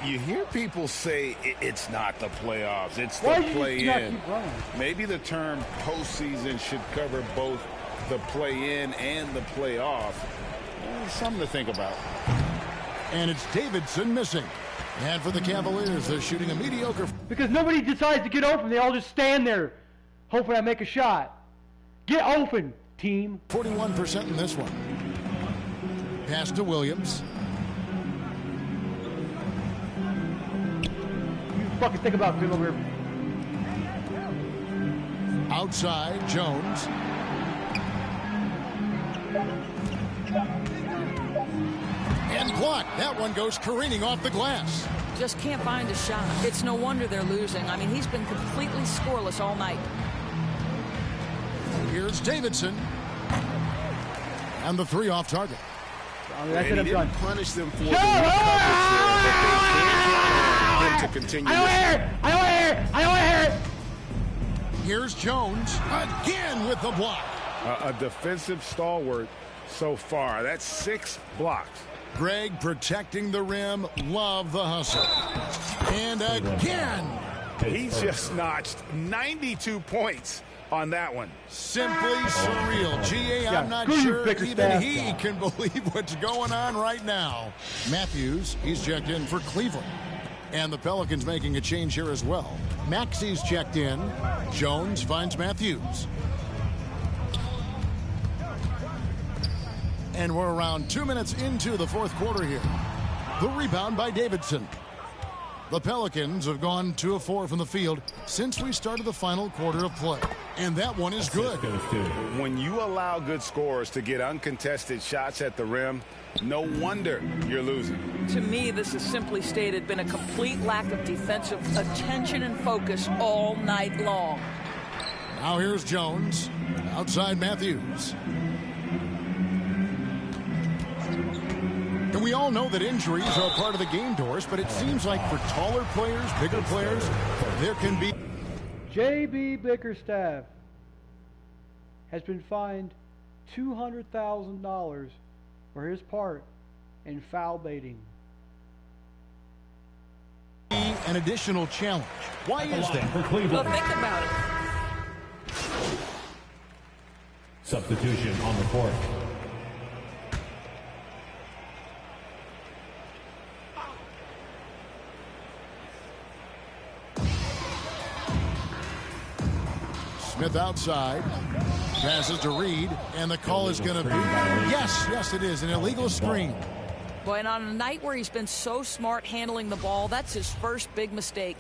You hear people say it's not the playoffs, it's the play-in. Maybe the term postseason should cover both the play-in and the playoff. Something to think about. And it's Davidson missing. And for the Cavaliers, they're shooting a mediocre. Because nobody decides to get open. They all just stand there, hoping I make a shot. Get open, team. 41% in this one. Pass to Williams. You fucking think about it over here. Outside, Jones. And blocked. That one goes careening off the glass. Just can't find a shot. It's no wonder they're losing. I mean, he's been completely scoreless all night. Here's Davidson. And the 3 off target. That's it, I'm done. Punish them for the coverage there, but they can't allow him to continue. I don't hear it. Here's Jones again with the block. A defensive stalwart so far. That's 6 blocks. Greg protecting the rim. Love the hustle. And again. He just notched 92 points on that one. Simply surreal. G.A., I'm not sure even he can believe what's going on right now. Matthews, he's checked in for Cleveland. And the Pelicans making a change here as well. Maxi's checked in. Jones finds Matthews. And we're around 2 minutes into the fourth quarter here. The rebound by Davidson. The Pelicans have gone 2 of 4 from the field since we started the final quarter of play. And that one is good. When you allow good scorers to get uncontested shots at the rim, no wonder you're losing. To me, this is simply stated been a complete lack of defensive attention and focus all night long. Now here's Jones. Outside Matthews. And we all know that injuries are part of the game, Doris, but it seems like for taller players, bigger players, there can be. J.B. Bickerstaff has been fined $200,000 for his part in foul baiting. An additional challenge. Why is that? Well, think about it. Substitution on the court. Smith outside, passes to Reed, and the call is going to be, yes, it is, an illegal screen. Boy, and on a night where he's been so smart handling the ball, that's his first big mistake.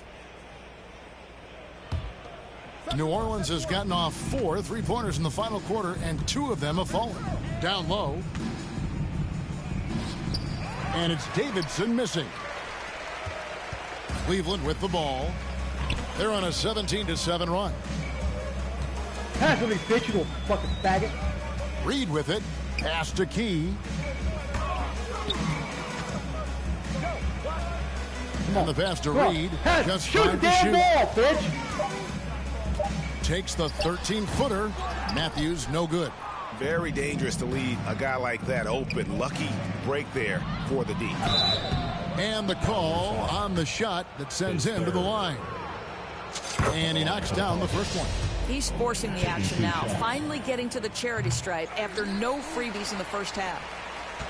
New Orleans has gotten off 4 3-pointers in the final quarter, and 2 of them have fallen. Down low. And it's Davidson missing. Cleveland with the ball. They're on a 17-7 run. Pass to me, bitch, you little fucking faggot. Reed with it. Pass to Key. And the pass to Reed. Just shoot the damn ball, bitch. Takes the 13-footer. Matthews, no good. Very dangerous to leave a guy like that open. Lucky break there for the D. And the call on the shot that sends him to the line. And he knocks down the first one. He's forcing the action now, finally getting to the charity stripe after no freebies in the first half.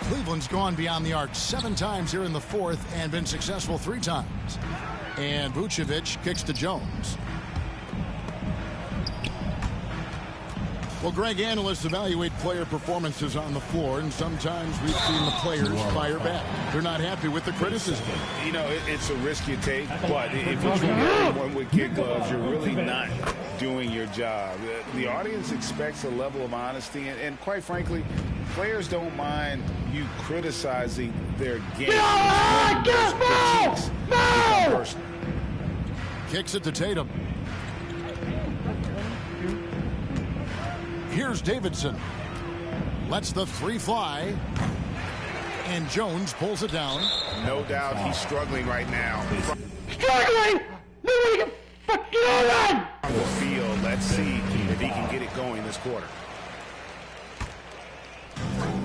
Cleveland's gone beyond the arc 7 times here in the fourth and been successful 3 times. And Vucevic kicks to Jones. Well, Greg, analysts evaluate player performances on the floor, and sometimes we've seen the players fire back. They're not happy with the criticism. You know, it's a risk you take, but if you're trying one with kid gloves, you're really not doing your job. The audience expects a level of honesty, and quite frankly, players don't mind you criticizing their game. No! Kicks it to Tatum. Here's Davidson. Lets the 3 fly. And Jones pulls it down. No doubt he's struggling right now. Struggling? Nobody can fucking run! On the field, let's see if he can get it going this quarter.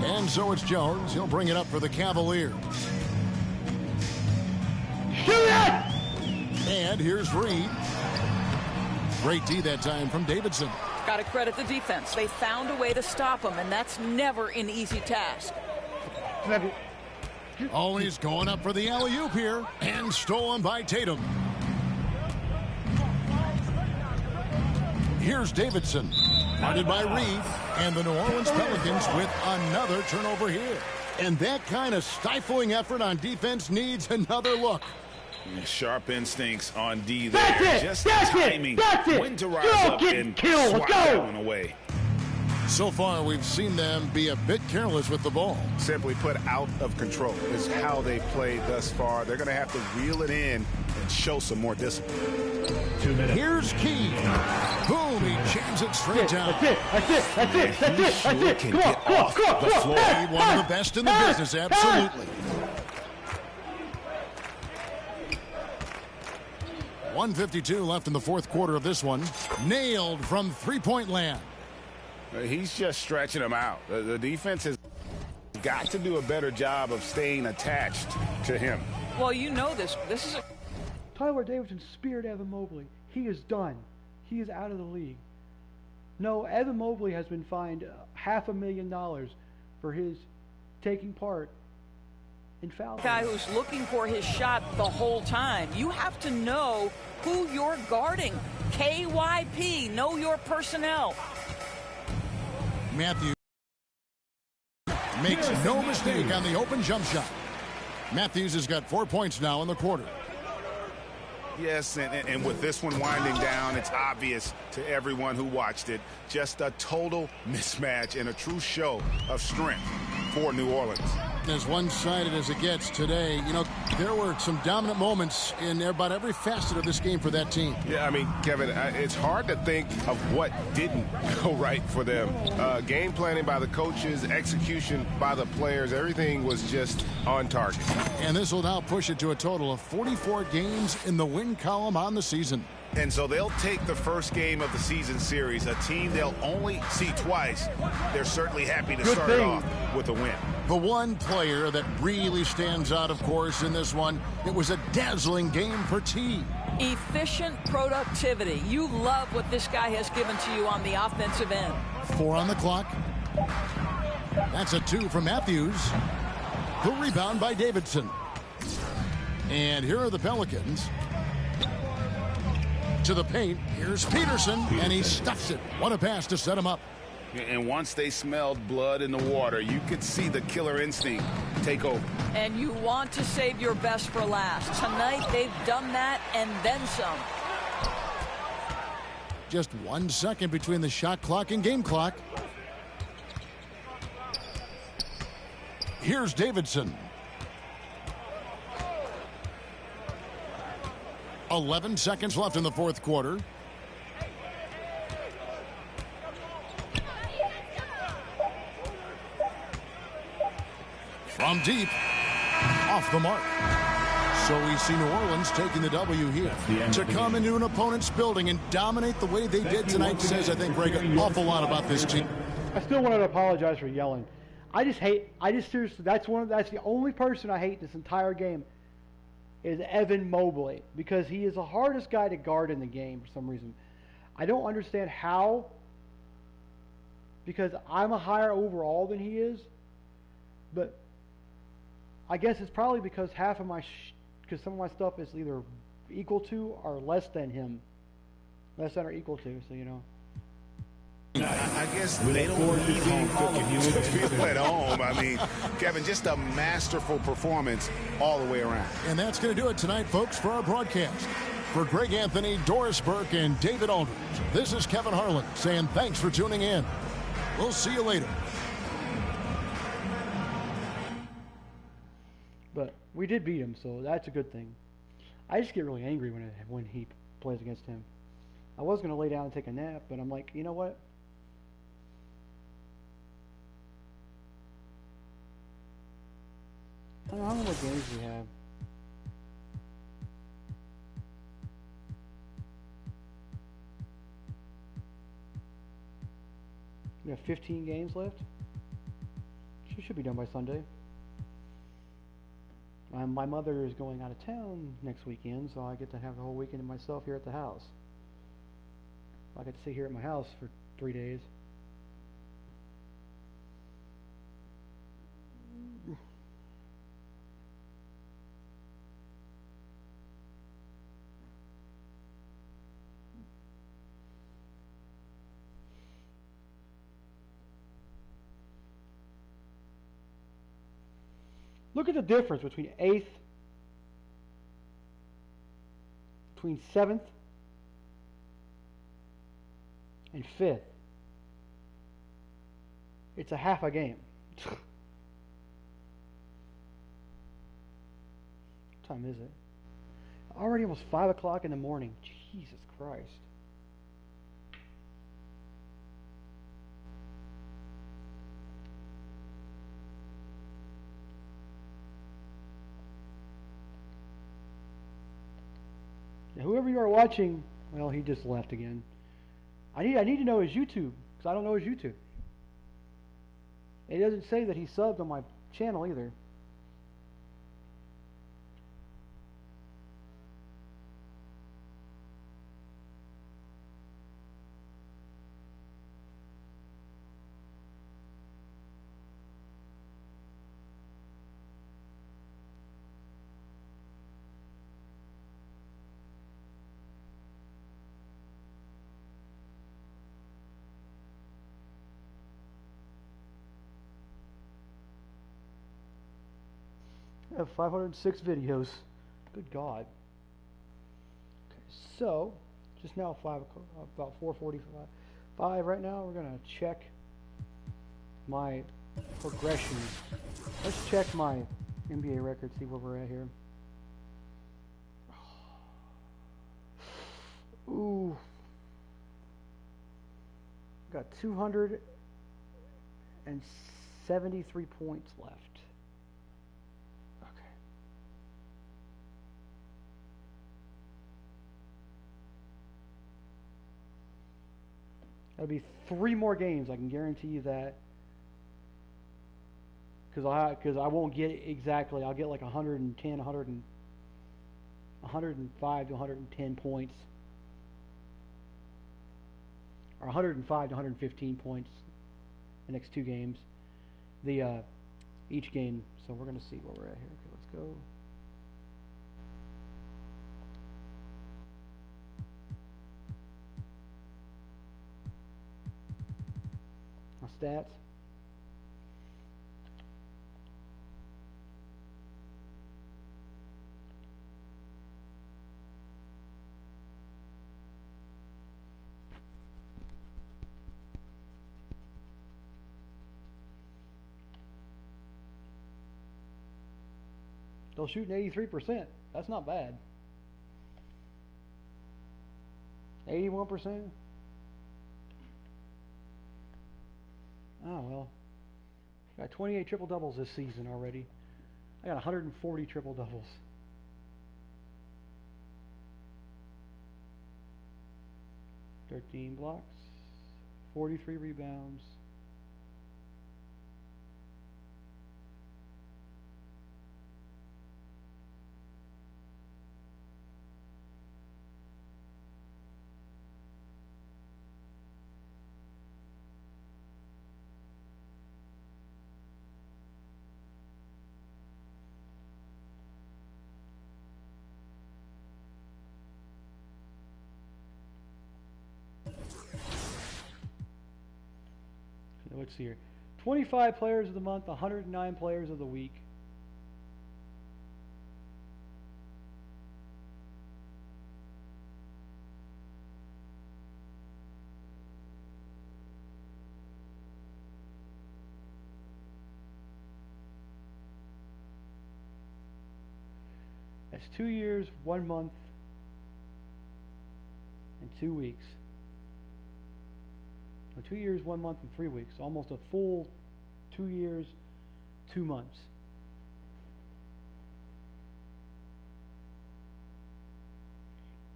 And so it's Jones. He'll bring it up for the Cavaliers. Shoot it! And here's Reed. Great D that time from Davidson. Got to credit the defense. They found a way to stop him, and that's never an easy task. Oh, and he's going up for the alley-oop here. And stolen by Tatum. Here's Davidson. Guarded by Reed. And the New Orleans Pelicans with another turnover here. And that kind of stifling effort on defense needs another look. Sharp instincts on D there. That's it! Just That's timing. It! When to rise Go up get and killed. swat Go! that one away. So far, we've seen them be a bit careless with the ball. Simply put, out of control is how they played thus far. They're going to have to reel it in and show some more discipline. 2 minutes. Here's Key. Boom, he jams it straight down. That's it. Can get off the floor. One of the best in the business, absolutely. 1:52 left in the fourth quarter of this one. Nailed from 3-point land. He's just stretching them out. The defense has got to do a better job of staying attached to him. Well, you know this. This is a... Tyler Davidson speared Evan Mobley. He is done. He is out of the league. No, Evan Mobley has been fined $500,000 for his taking part in foul. Guy who's looking for his shot the whole time. You have to know who you're guarding. KYP, know your personnel. Matthews makes no mistake on the open jump shot. Matthews has got 4 points now in the quarter. Yes, and with this one winding down, it's obvious to everyone who watched it. Just a total mismatch and a true show of strength for New Orleans. As one-sided as it gets today, you know, there were some dominant moments in about every facet of this game for that team. Yeah, I mean, Kevin, it's hard to think of what didn't go right for them. Game planning by the coaches, execution by the players, everything was just on target. And this will now push it to a total of 44 games in the win column on the season. And so they'll take the first game of the season series, a team they'll only see twice. They're certainly happy to start it off with a win. The one player that really stands out, of course, in this one, it was a dazzling game for T. Efficient productivity. You love what this guy has given to you on the offensive end. 4 on the clock. That's a 2 from Matthews. The rebound by Davidson. And here are the Pelicans. To the paint. Here's Peterson, and he stuffs it. What a pass to set him up. And once they smelled blood in the water, you could see the killer instinct take over. And you want to save your best for last. Tonight, they've done that and then some. Just 1 second between the shot clock and game clock. Here's Davidson. 11 seconds left in the fourth quarter. From deep, off the mark. So we see New Orleans taking the W here. To come into an opponent's building and dominate the way they did tonight says, I think, Greg, an awful lot about this team. I still wanted to apologize for yelling. I just seriously, that's the only person I hate this entire game is Evan Mobley, because he is the hardest guy to guard in the game for some reason. I don't understand how, because I'm a higher overall than he is, but I guess it's probably because because some of my stuff is either equal to or less than him. Less than or equal to, so you know. I guess they don't need to feel at home. I mean, Kevin, just a masterful performance all the way around. And that's going to do it tonight, folks, for our broadcast. For Greg Anthony, Doris Burke, and David Aldridge, this is Kevin Harlan saying thanks for tuning in. We'll see you later. But we did beat him, so that's a good thing. I just get really angry when he plays against him. I was going to lay down and take a nap, but I'm like, you know what? I don't know what games we have. We have 15 games left. She should be done by Sunday. My mother is going out of town next weekend, so I get to have the whole weekend to myself here at the house. I get to sit here at my house for 3 days. Look at the difference between 8th, between 7th, and 5th. It's a half a game. What time is it? Already almost 5 o'clock in the morning. Jesus Christ. Now, whoever you are watching, well, he just left again. I need to know his YouTube, because I don't know his YouTube. It doesn't say that he subbed on my channel either. I have 506 videos. Good God. Okay, so just now about 4:45 right now. We're gonna check my progressions. Let's check my NBA record. See where we're at here. Ooh, got 273 points left. That'll be 3 more games. I can guarantee you that. Because I won't get exactly. I'll get like 105 to 110 points, or 105 to 115 points. The next 2 games. Each game. So we're gonna see where we're at here. Okay, let's go. Stats. They'll shoot an 83%. That's not bad. 81%. Oh well. Got 28 triple doubles this season already. I got 140 triple doubles. $13 blocks, 43 rebounds. Let's see here. 25 players of the month, 109 players of the week. That's 2 years, 1 month, and 2 weeks. 2 years, 1 month, and 3 weeks. Almost a full 2 years, 2 months.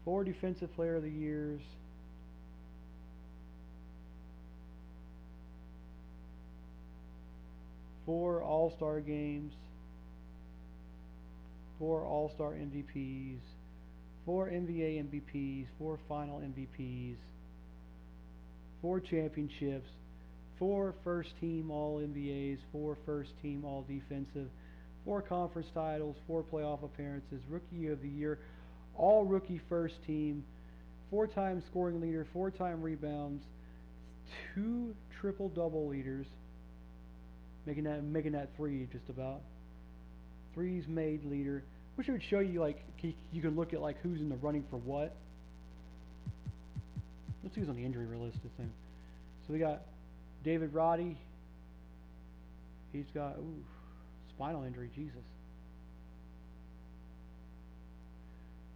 Four defensive player of the years. Four all-star games. 4 all-star MVPs. 4 NBA MVPs. 4 final MVPs. 4 championships, 4 first team all NBAs, 4 first team all defensive, 4 conference titles, 4 playoff appearances, rookie of the year, all rookie first team, 4-time scoring leader, 4-time rebounds, 2 triple double leaders, making that 3 just about. 3's made leader, which would show you like you can look at like who's in the running for what. Let's see who's on the injury list this thing. So we got David Roddy. He's got spinal injury. Jesus.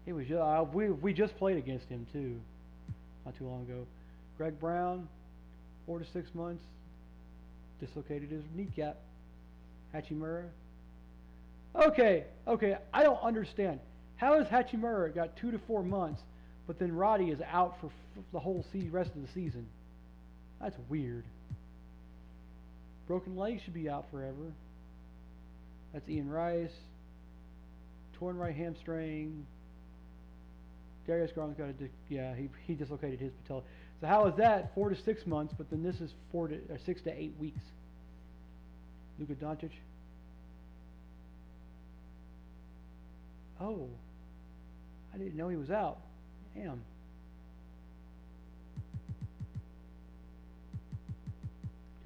He was we just played against him too, not too long ago. Greg Brown, 4 to 6 months, dislocated his kneecap. Hachimura. Okay. I don't understand. How has Hachimura got 2 to 4 months? But then Roddy is out for the whole rest of the season. That's weird. Broken leg should be out forever. That's Ian Rice. Torn right hamstring. Darius Garland's got he dislocated his patella. So how is that 4 to 6 months? But then this is 6 to 8 weeks. Luka Doncic. Oh, I didn't know he was out. Damn.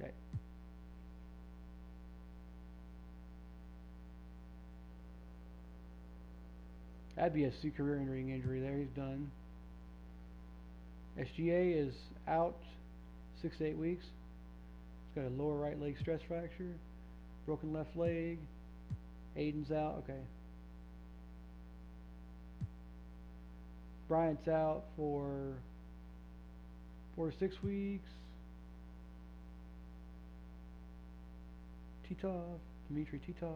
Okay. That'd be a career-ending injury there. He's done. SGA is out 6 to 8 weeks. He's got a lower right leg stress fracture. Broken left leg. Aiden's out. Okay. Bryant's out for 4 to 6 weeks. Dimitri Titov.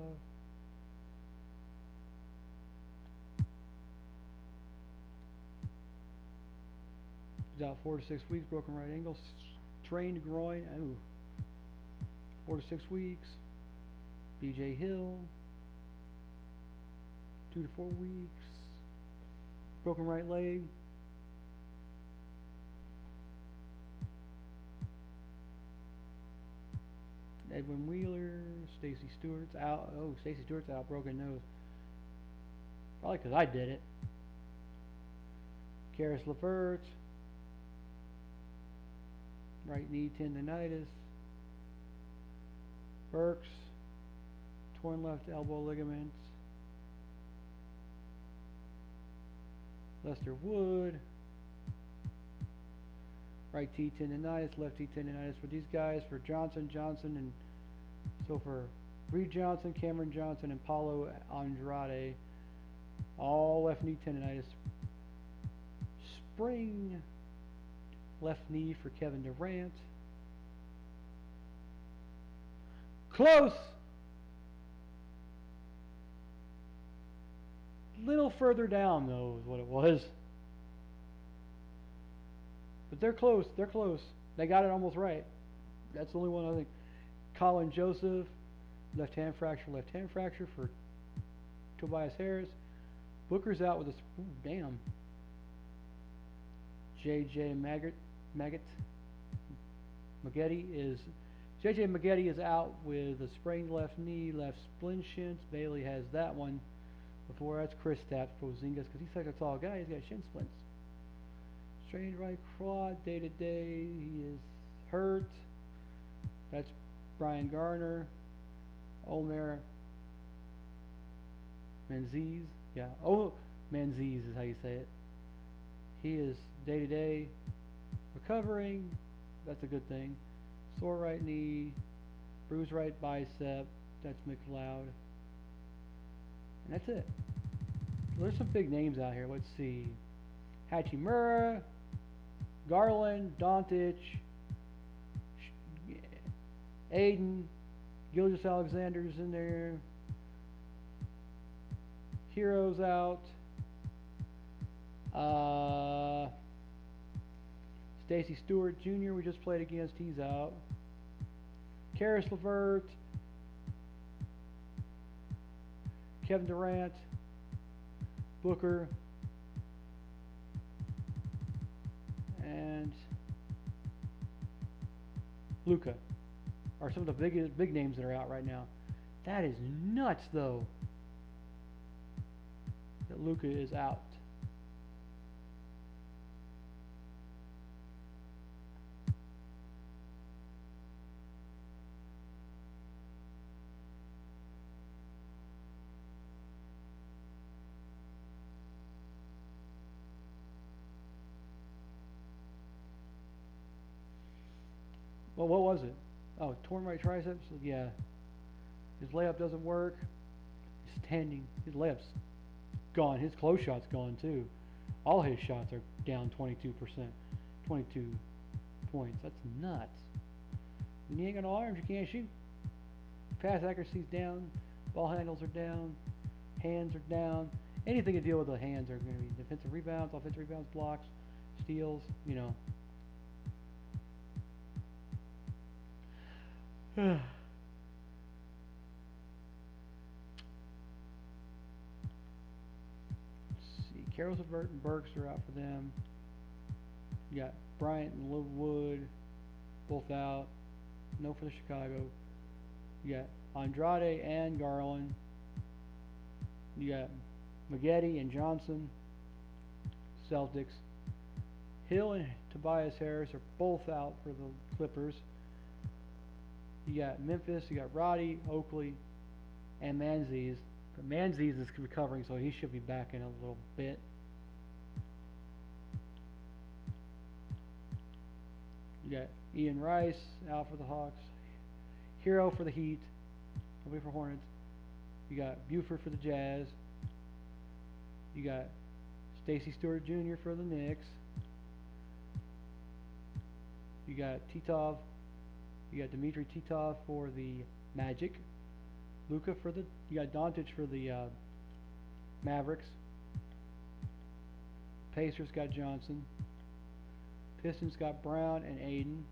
He's out 4 to 6 weeks. Broken right ankle. Strained groin. 4 to 6 weeks. BJ Hill. 2 to 4 weeks. Broken right leg. Edwin Wheeler. Stacey Stewart's out. Oh, Stacey Stewart's out. Broken nose. Probably because I did it. Karis LeVert. Right knee tendonitis. Burks. Torn left elbow ligaments. Lester Wood. Right T tendonitis, left T tendonitis for these guys, for Johnson, and so for Reed Johnson, Cameron Johnson, and Paulo Andrade. All left knee tendonitis. Spring left knee for Kevin Durant. Close! Little further down, though, is what it was. But they're close. They're close. They got it almost right. That's the only one I think. Colin Joseph, left hand fracture for Tobias Harris. Booker's out with a damn. JJ Maggette is out with a sprained left knee, left splint shins. Bailey has that one. Before that's Kristaps Porzingis, because he's such a tall guy. He's got shin splints. Strained right quad, day to day. He is hurt. That's Brian Garner. Omer Menzies. Yeah. Oh, Menzies is how you say it. He is day to day recovering. That's a good thing. Sore right knee. Bruised right bicep. That's McLeod. And that's it. There's some big names out here. Let's see. Hachimura, Garland, Doncic, Aiden, Gilgeous-Alexander's in there. Hero's out. Stacey Stewart Jr. we just played against. He's out. Karis LeVert. Kevin Durant. Booker. And Luka are some of the big names that are out right now. That is nuts, though, that Luka is out. Well, what was it? Oh, torn right triceps? Yeah. His layup doesn't work. He's standing. His layup's gone. His close shot's gone, too. All his shots are down 22%. 22 points. That's nuts. When you ain't got no arms, you can't shoot. Pass accuracy's down. Ball handles are down. Hands are down. Anything to deal with the hands are going to be defensive rebounds, offensive rebounds, blocks, steals, you know. See, Caris LeVert and Burks are out for them. You got Bryant and Wood both out. No for the Chicago. You got Andrade and Garland. You got Maggette and Johnson. Celtics. Hill and Tobias Harris are both out for the Clippers. You got Memphis, you got Roddy, Oakley, and Menzies. But Menzies is recovering, so he should be back in a little bit. You got Ian Rice out for the Hawks. Hero for the Heat. Nobody for Hornets. You got Buford for the Jazz. You got Stacey Stewart Jr. for the Knicks. You got Titov. You got Dmitry Titov for the Magic. Luka for the. You got Doncic for the Mavericks. Pacers got Johnson. Pistons got Brown and Aiden.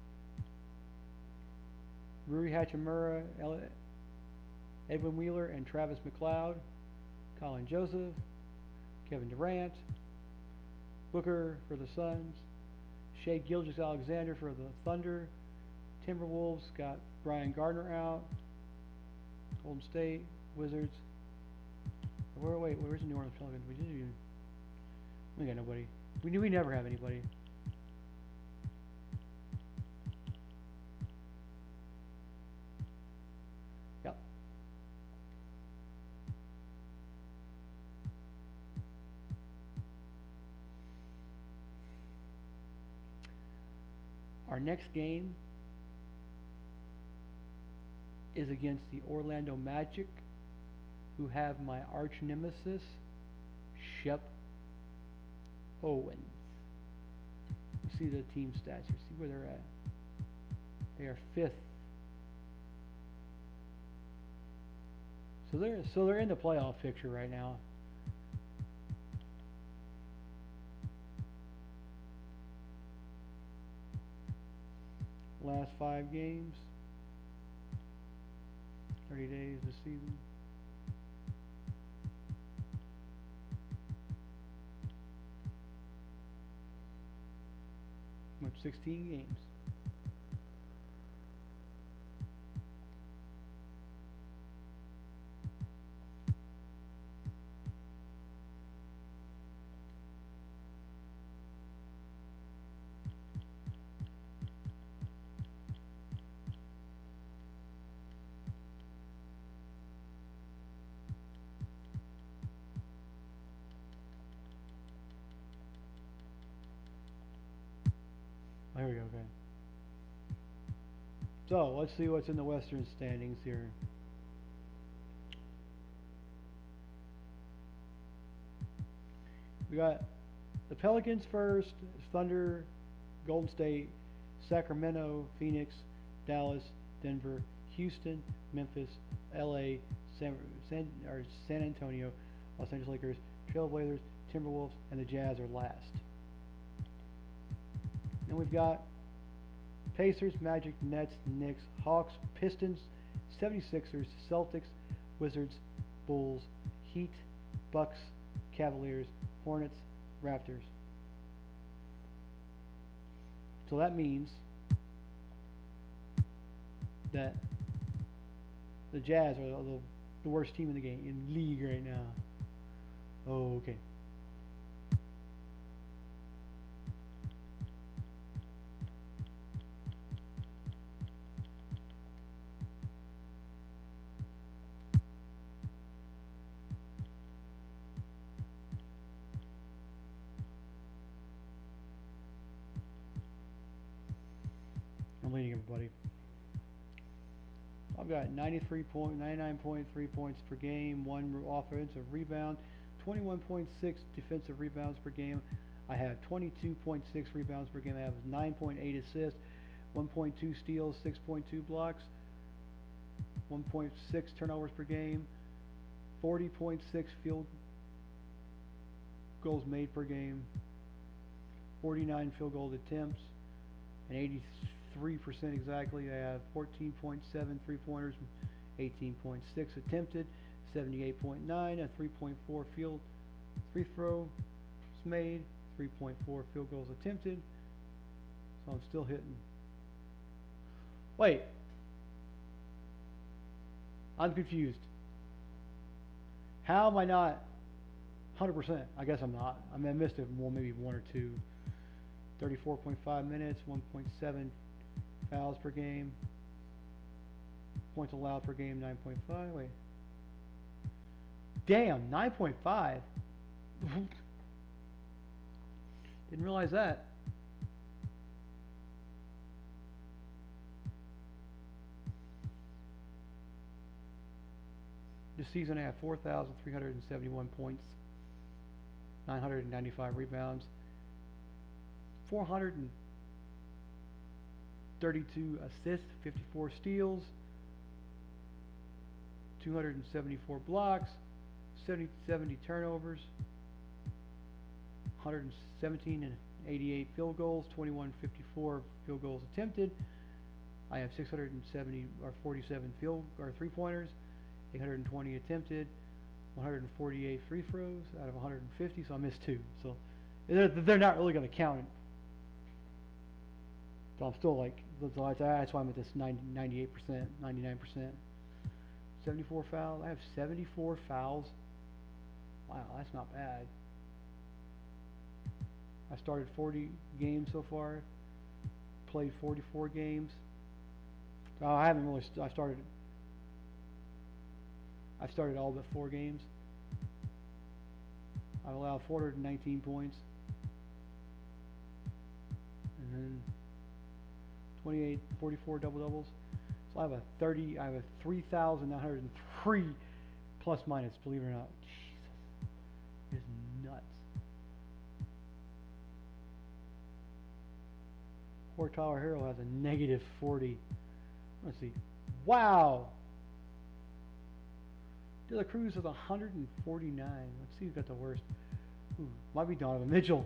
Rui Hachimura, Edwin Wheeler, and Travis McLeod. Colin Joseph. Kevin Durant. Booker for the Suns. Shai Gilgeous-Alexander for the Thunder. Timberwolves got Brian Gardner out. Golden State, Wizards. Where's the New Orleans Pelicans? We got nobody. We never have anybody. Yep. Our next game is against the Orlando Magic, who have my arch nemesis, Shep Owens. Let's see the team stats here, see where they're at. They are 5th. So they're in the playoff picture right now. Last 5 games. 30 days this season. Went 16 games. Here we go, okay. So, let's see what's in the Western standings here. We got the Pelicans first, Thunder, Golden State, Sacramento, Phoenix, Dallas, Denver, Houston, Memphis, LA, San Antonio, Los Angeles Lakers, Trailblazers, Timberwolves, and the Jazz are last. Then we've got Pacers, Magic, Nets, Knicks, Hawks, Pistons, 76ers, Celtics, Wizards, Bulls, Heat, Bucks, Cavaliers, Hornets, Raptors. So that means that the Jazz are the worst team in the league right now. Oh, okay. I'm leading everybody. I've got 99.3 points per game, 1 offensive rebound, 21.6 defensive rebounds per game. I have 22.6 rebounds per game. I have 9.8 assists, 1.2 steals, 6.2 blocks, 1.6 turnovers per game, 40.6 field goals made per game, 49 field goal attempts, and 83% exactly. I have 14.7 3-pointers, 18.6 attempted, 78.9, a 3.4 free throws made, 3.4 field goals attempted. So I'm still hitting. Wait. I'm confused. How am I not 100%? I guess I'm not. I mean, I missed it, maybe 1 or 2. 34.5 minutes, 1.7 fouls per game, points allowed per game, 9.5. Wait. Damn, 9.5. Didn't realize that. This season I have 4,371 points, 995 rebounds, 432 assists, 54 steals, 274 blocks, 70 turnovers, 117 and 88 field goals, 2154 field goals attempted. I have 47 3-pointers, 820 attempted, 148 free throws out of 150, so I missed 2. So they're not really going to count it. So I'm still like, that's why I'm at this 98%, 99%. 74 fouls. I have 74 fouls. Wow, that's not bad. I started 40 games so far. Played 44 games. So I haven't really. I've started all but 4 games. I've allowed 419 points. And then 44 double-doubles, So I have a 3,903 plus minus, believe it or not. Jesus, it is nuts. Poor Tyler Hero has a negative 40. Let's see. Wow. De La Cruz is 149. Let's see who got the worst. Ooh, might be Donovan Mitchell.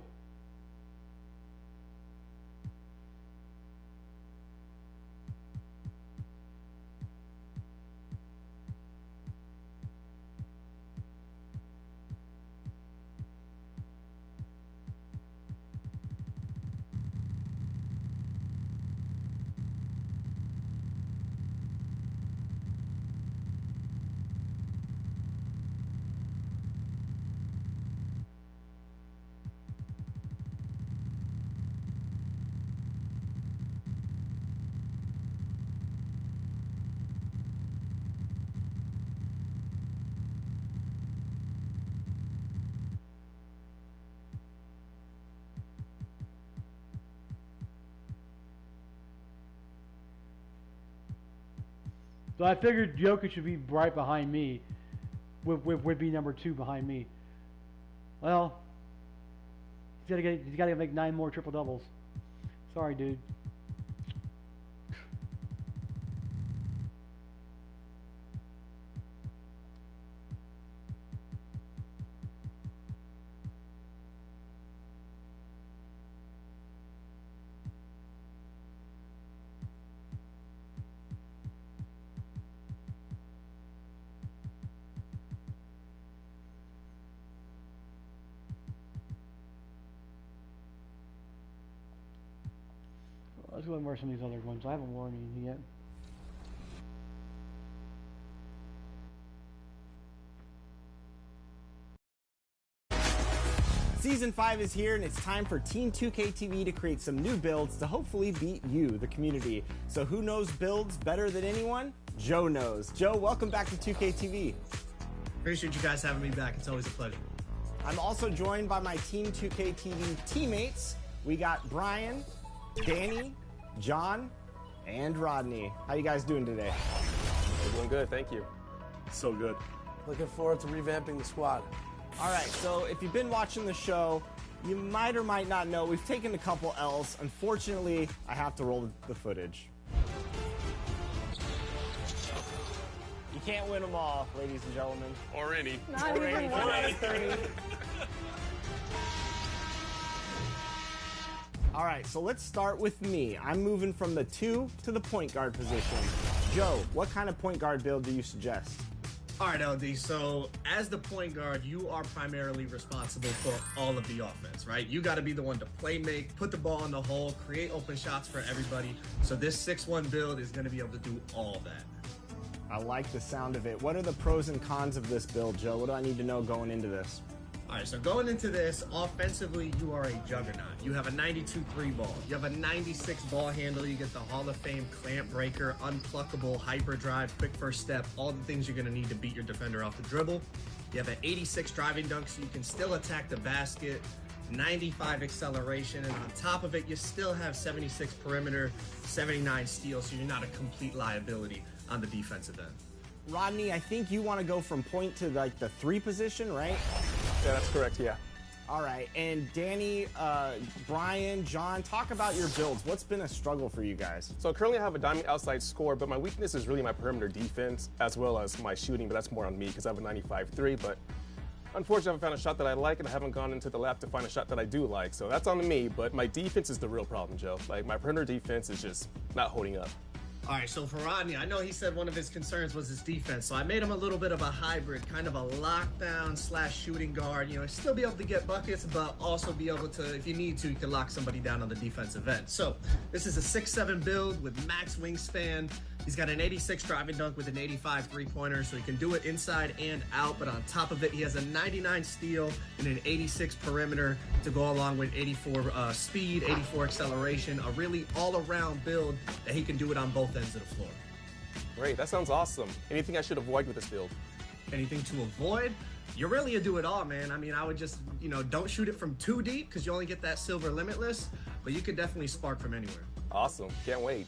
So I figured Jokic should be right behind me. Would be number 2 behind me. Well, he's got to make 9 more triple doubles. Sorry, dude. Let's go and wear some of these other ones. I haven't worn anything yet. Season 5 is here, and it's time for Team 2K TV to create some new builds to hopefully beat you, the community. So who knows builds better than anyone? Joe knows. Joe, welcome back to 2K TV. Appreciate you guys having me back. It's always a pleasure. I'm also joined by my Team 2K TV teammates. We got Brian, Danny, John, and Rodney. How you guys doing today? We're doing good, thank you. So good. Looking forward to revamping the squad. All right, so if you've been watching the show, you might or might not know we've taken a couple L's. Unfortunately, I have to roll the footage. You can't win them all, ladies and gentlemen. Or any. Not even 1 out of 30. All right, so let's start with me. I'm moving from the 2 to the point guard position. Joe, what kind of point guard build do you suggest? All right, LD. So as the point guard, you are primarily responsible for all of the offense, right? You got to be the one to play make, put the ball in the hole, create open shots for everybody. So this 6-1 build is going to be able to do all that. I like the sound of it. What are the pros and cons of this build, Joe? What do I need to know going into this? All right, so going into this, offensively, you are a juggernaut. You have a 92-3 ball. You have a 96 ball handle. You get the Hall of Fame clamp breaker, unpluckable, hyperdrive, quick first step, all the things you're going to need to beat your defender off the dribble. You have an 86 driving dunk, so you can still attack the basket, 95 acceleration, and on top of it, you still have 76 perimeter, 79 steal, so you're not a complete liability on the defensive end. Rodney, I think you want to go from point to like the 3 position, right? Yeah, that's correct, yeah. All right, and Danny, Brian, John, talk about your builds. What's been a struggle for you guys? So currently I have a diamond outside score, but my weakness is really my perimeter defense as well as my shooting, but that's more on me because I have a 95-3, but unfortunately I haven't found a shot that I like and I haven't gone into the lab to find a shot that I do like, so that's on me, but my defense is the real problem, Joe. Like, my perimeter defense is just not holding up. All right, so for Rodney, I know he said one of his concerns was his defense, so I made him a little bit of a hybrid, kind of a lockdown / shooting guard. You know, still be able to get buckets, but also be able to, if you need to, you can lock somebody down on the defensive end. So this is a 6'7" build with max wingspan. He's got an 86 driving dunk with an 85 three-pointer, so he can do it inside and out, but on top of it, he has a 99 steal and an 86 perimeter to go along with 84 speed, 84 acceleration, a really all-around build that he can do it on both ends of the floor. Great, that sounds awesome. Anything I should avoid with this build? Anything to avoid? You're really a do-it-all, man. I mean, I would just, you know, don't shoot it from too deep because you only get that silver limitless, but you could definitely spark from anywhere. Awesome, can't wait.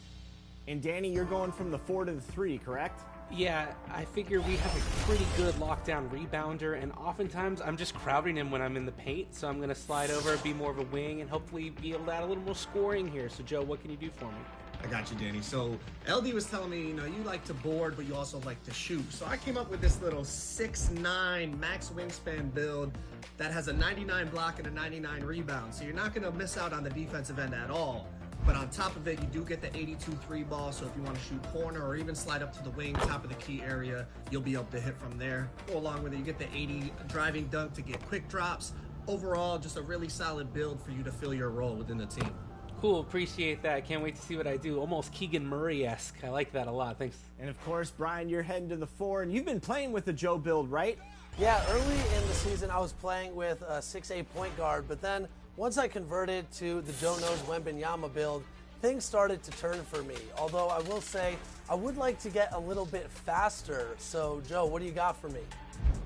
And Danny, you're going from the 4 to the 3, correct? Yeah, I figure we have a pretty good lockdown rebounder, and oftentimes I'm just crowding him when I'm in the paint, so I'm going to slide over, be more of a wing, and hopefully be able to add a little more scoring here. So, Joe, what can you do for me? I got you, Danny. So LD was telling me, you like to board, but you also like to shoot. So I came up with this little 6'9" max wingspan build that has a 99 block and a 99 rebound. So you're not going to miss out on the defensive end at all. But on top of it, you do get the 82 3 ball, so if you want to shoot corner or even slide up to the wing, top of the key area, you'll be able to hit from there. Go along with it, you get the 80 driving dunk to get quick drops. Overall, just a really solid build for you to fill your role within the team. Cool, appreciate that. Can't wait to see what I do. Almost Keegan Murray-esque. I like that a lot. Thanks. And of course, Brian, you're heading to the 4, and you've been playing with the Joe build, right? Yeah, early in the season, I was playing with a 6'8" point guard, but then once I converted to the Joe Knows Wembanyama build, things started to turn for me. Although I will say, I would like to get a little bit faster. So, Joe, what do you got for me?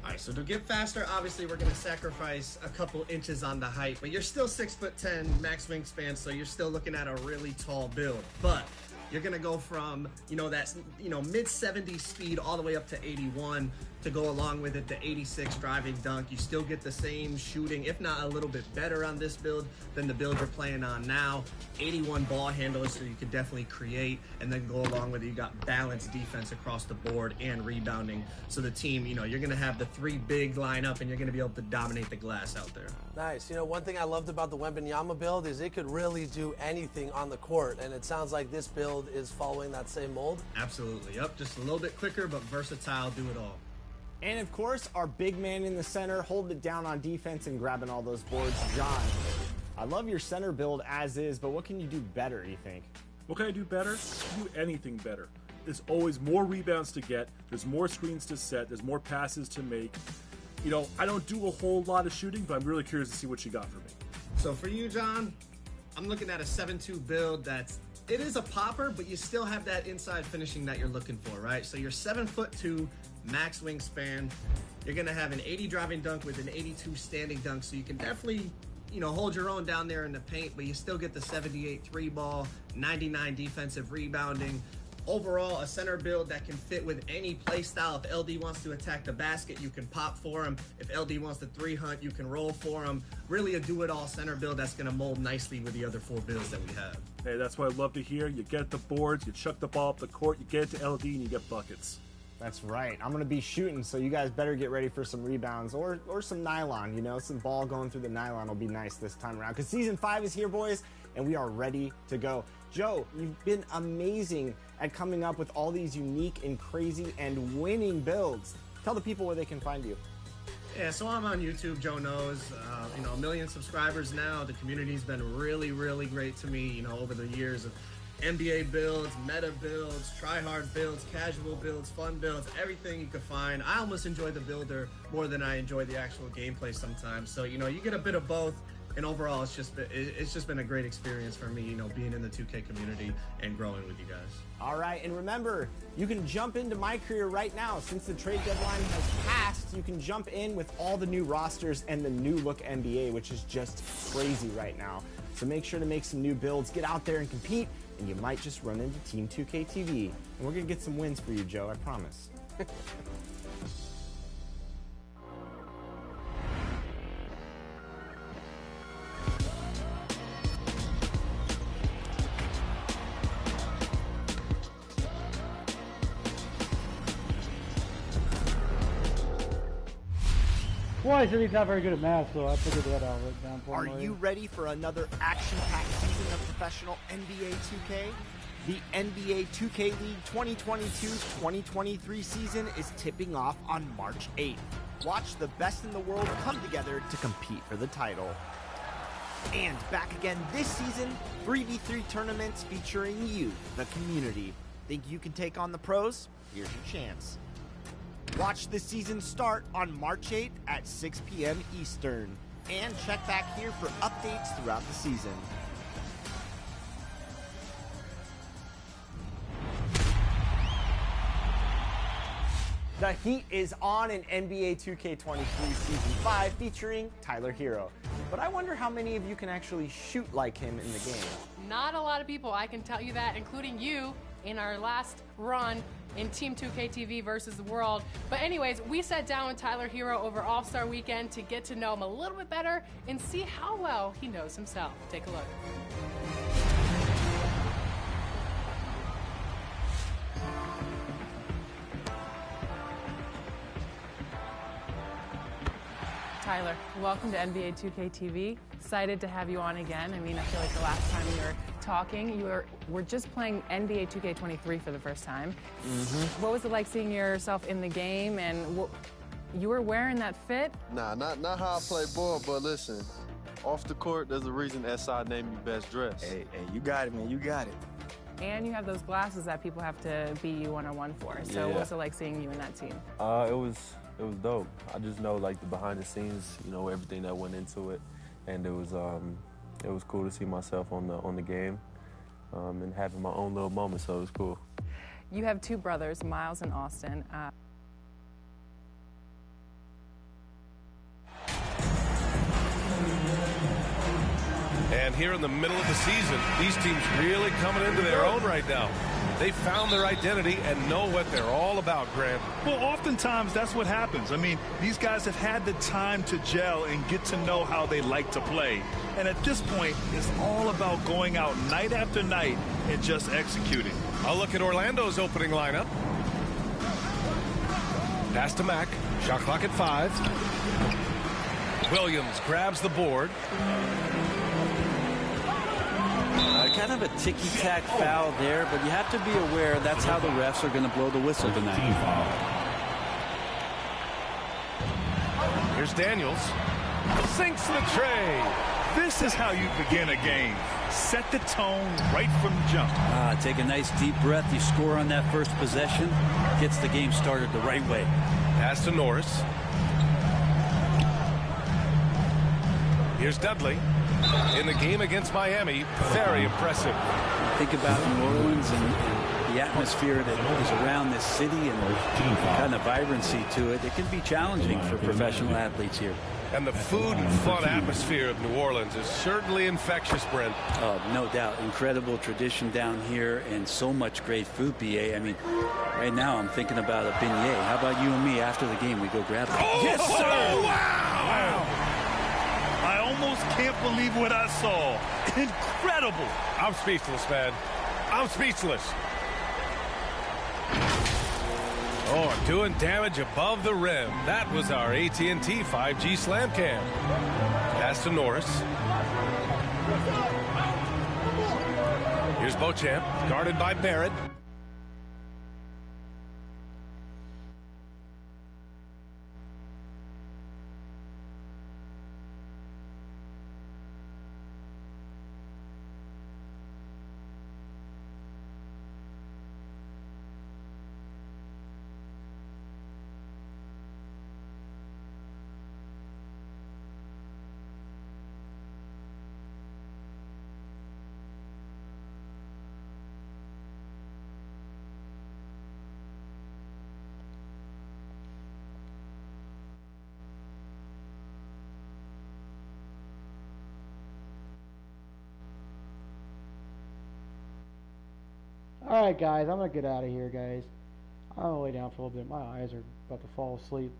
All right, so to get faster, obviously we're going to sacrifice a couple inches on the height, but you're still 6'10" max wingspan, so you're still looking at a really tall build. But you're going to go from, that, mid 70 speed all the way up to 81 to go along with it, the 86 driving dunk. You still get the same shooting, if not a little bit better on this build than the build you're playing on now. 81 ball handlers, so you can definitely create, and then go along with it. You got balanced defense across the board and rebounding. So the team, you're going to have the 3 big lineup, and you're going to be able to dominate the glass out there. Nice. One thing I loved about the Wembanyama build is it could really do anything on the court, and it sounds like this build is following that same mold. Absolutely. Yep, just a little bit quicker, but versatile, do it all. And of course, our big man in the center, holding it down on defense and grabbing all those boards, John. I love your center build as is, but what can you do better, you think? What can I do better? I can do anything better. There's always more rebounds to get, there's more screens to set, there's more passes to make. I don't do a whole lot of shooting, but I'm really curious to see what you got for me. So for you, John, I'm looking at a 7-2 build it is a popper, but you still have that inside finishing that you're looking for, right? So you're 7'2", max wingspan. You're going to have an 80 driving dunk with an 82 standing dunk, so you can definitely, hold your own down there in the paint, but you still get the 78 3 ball, 99 defensive rebounding. Overall, a center build that can fit with any play style. If LD wants to attack the basket, you can pop for him. If LD wants to 3 hunt, you can roll for him. Really a do-it-all center build that's going to mold nicely with the other 4 builds that we have. Hey, that's what I love to hear. You get the boards, you chuck the ball up the court, you get it to LD, and you get buckets. That's right. I'm going to be shooting, so you guys better get ready for some rebounds or some nylon. Some ball going through the nylon will be nice this time around, because Season 5 is here, boys, and we are ready to go. Joe, you've been amazing at coming up with all these unique and crazy and winning builds. Tell the people where they can find you. Yeah, so I'm on YouTube, Joe Knows. 1 million subscribers now. The community's been really, really great to me, over the years of NBA builds, meta builds, try-hard builds, casual builds, fun builds, everything you could find. I almost enjoy the builder more than I enjoy the actual gameplay sometimes. So, you get a bit of both. And overall, it's just been a great experience for me, being in the 2K community and growing with you guys. All right, and remember, you can jump into my career right now. Since the trade deadline has passed, you can jump in with all the new rosters and the new look NBA, which is just crazy right now. So make sure to make some new builds, get out there and compete, and you might just run into Team 2K TV. And we're going to get some wins for you, Joe, I promise. Well, I said he's not very good at math, so I figured that out right down for him. Are you ready for another action-packed season of professional NBA 2K? The NBA 2K League 2022-2023 season is tipping off on March 8th. Watch the best in the world come together to compete for the title. And back again this season, 3v3 tournaments featuring you, the community. Think you can take on the pros? Here's your chance. Watch the season start on March 8th at 6 p.m. Eastern. And check back here for updates throughout the season. The heat is on in NBA 2K23 Season 5 featuring Tyler Hero. But I wonder how many of you can actually shoot like him in the game. Not a lot of people, I can tell you that, including you. in our last run in Team 2K TV versus the world. But anyways, we sat down with Tyler Hero over All-Star Weekend to get to know him a little bit better and see how well he knows himself. Take a look. Tyler, welcome to NBA 2K TV. Excited to have you on again. I mean, I feel like the last time we were talking, were just playing NBA 2K23 for the first time. What was it like seeing yourself in the game, and you were wearing that fit? Nah, not how I play ball, but listen, off the court, there's a reason SI named me best dressed. Hey, you got it, man, you got it. And you have those glasses that people have to beat you one-on-one for. So what was it like seeing you in that team? It was dope. I just know like the behind the scenes, you know, everything that went into it, and it was cool to see myself on the game, and having my own little moment. So it was cool. You have two brothers, Miles and Austin. And here in the middle of the season, these teams really coming into their own right now. They found their identity and know what they're all about, Grant. Well, oftentimes that's what happens. I mean, these guys have had the time to gel and get to know how they like to play. And at this point, it's all about going out night after night and just executing. I'll look at Orlando's opening lineup. Pass to Mack. Shot clock at 5. Williams grabs the board. Kind of a ticky-tack foul there, but you have to be aware that's how the refs are going to blow the whistle tonight. Here's Daniels. Sinks the tray. This is how you begin a game. Set the tone right from the jump. Take a nice deep breath. You score on that first possession. Gets the game started the right way. Pass to Norris. Here's Dudley. In the game against Miami, very impressive. Think about New Orleans and the atmosphere that is around this city and the kind of vibrancy to it. It can be challenging for professional athletes here. And the food and fun atmosphere of New Orleans is certainly infectious, Brent. No doubt. Incredible tradition down here and so much great food, BA. I mean, right now I'm thinking about a beignet. How about you and me after the game? We go grab it. Oh, yes, sir! Wow! I almost can't believe what I saw. Incredible. I'm speechless, man. I'm speechless. Oh, doing damage above the rim. That was our AT&T 5G slam cam. Pass to Norris. Here's Beauchamp, guarded by Barrett. Alright guys, I'm going to get out of here, guys. I'm going to lay down for a little bit. My eyes are about to fall asleep.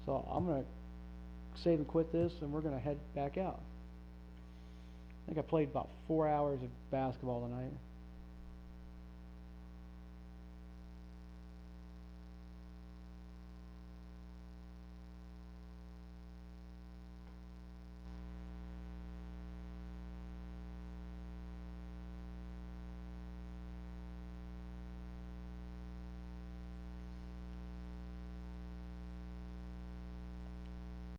So I'm going to save and quit this, and we're going to head back out. I think I played about 4 hours of basketball tonight.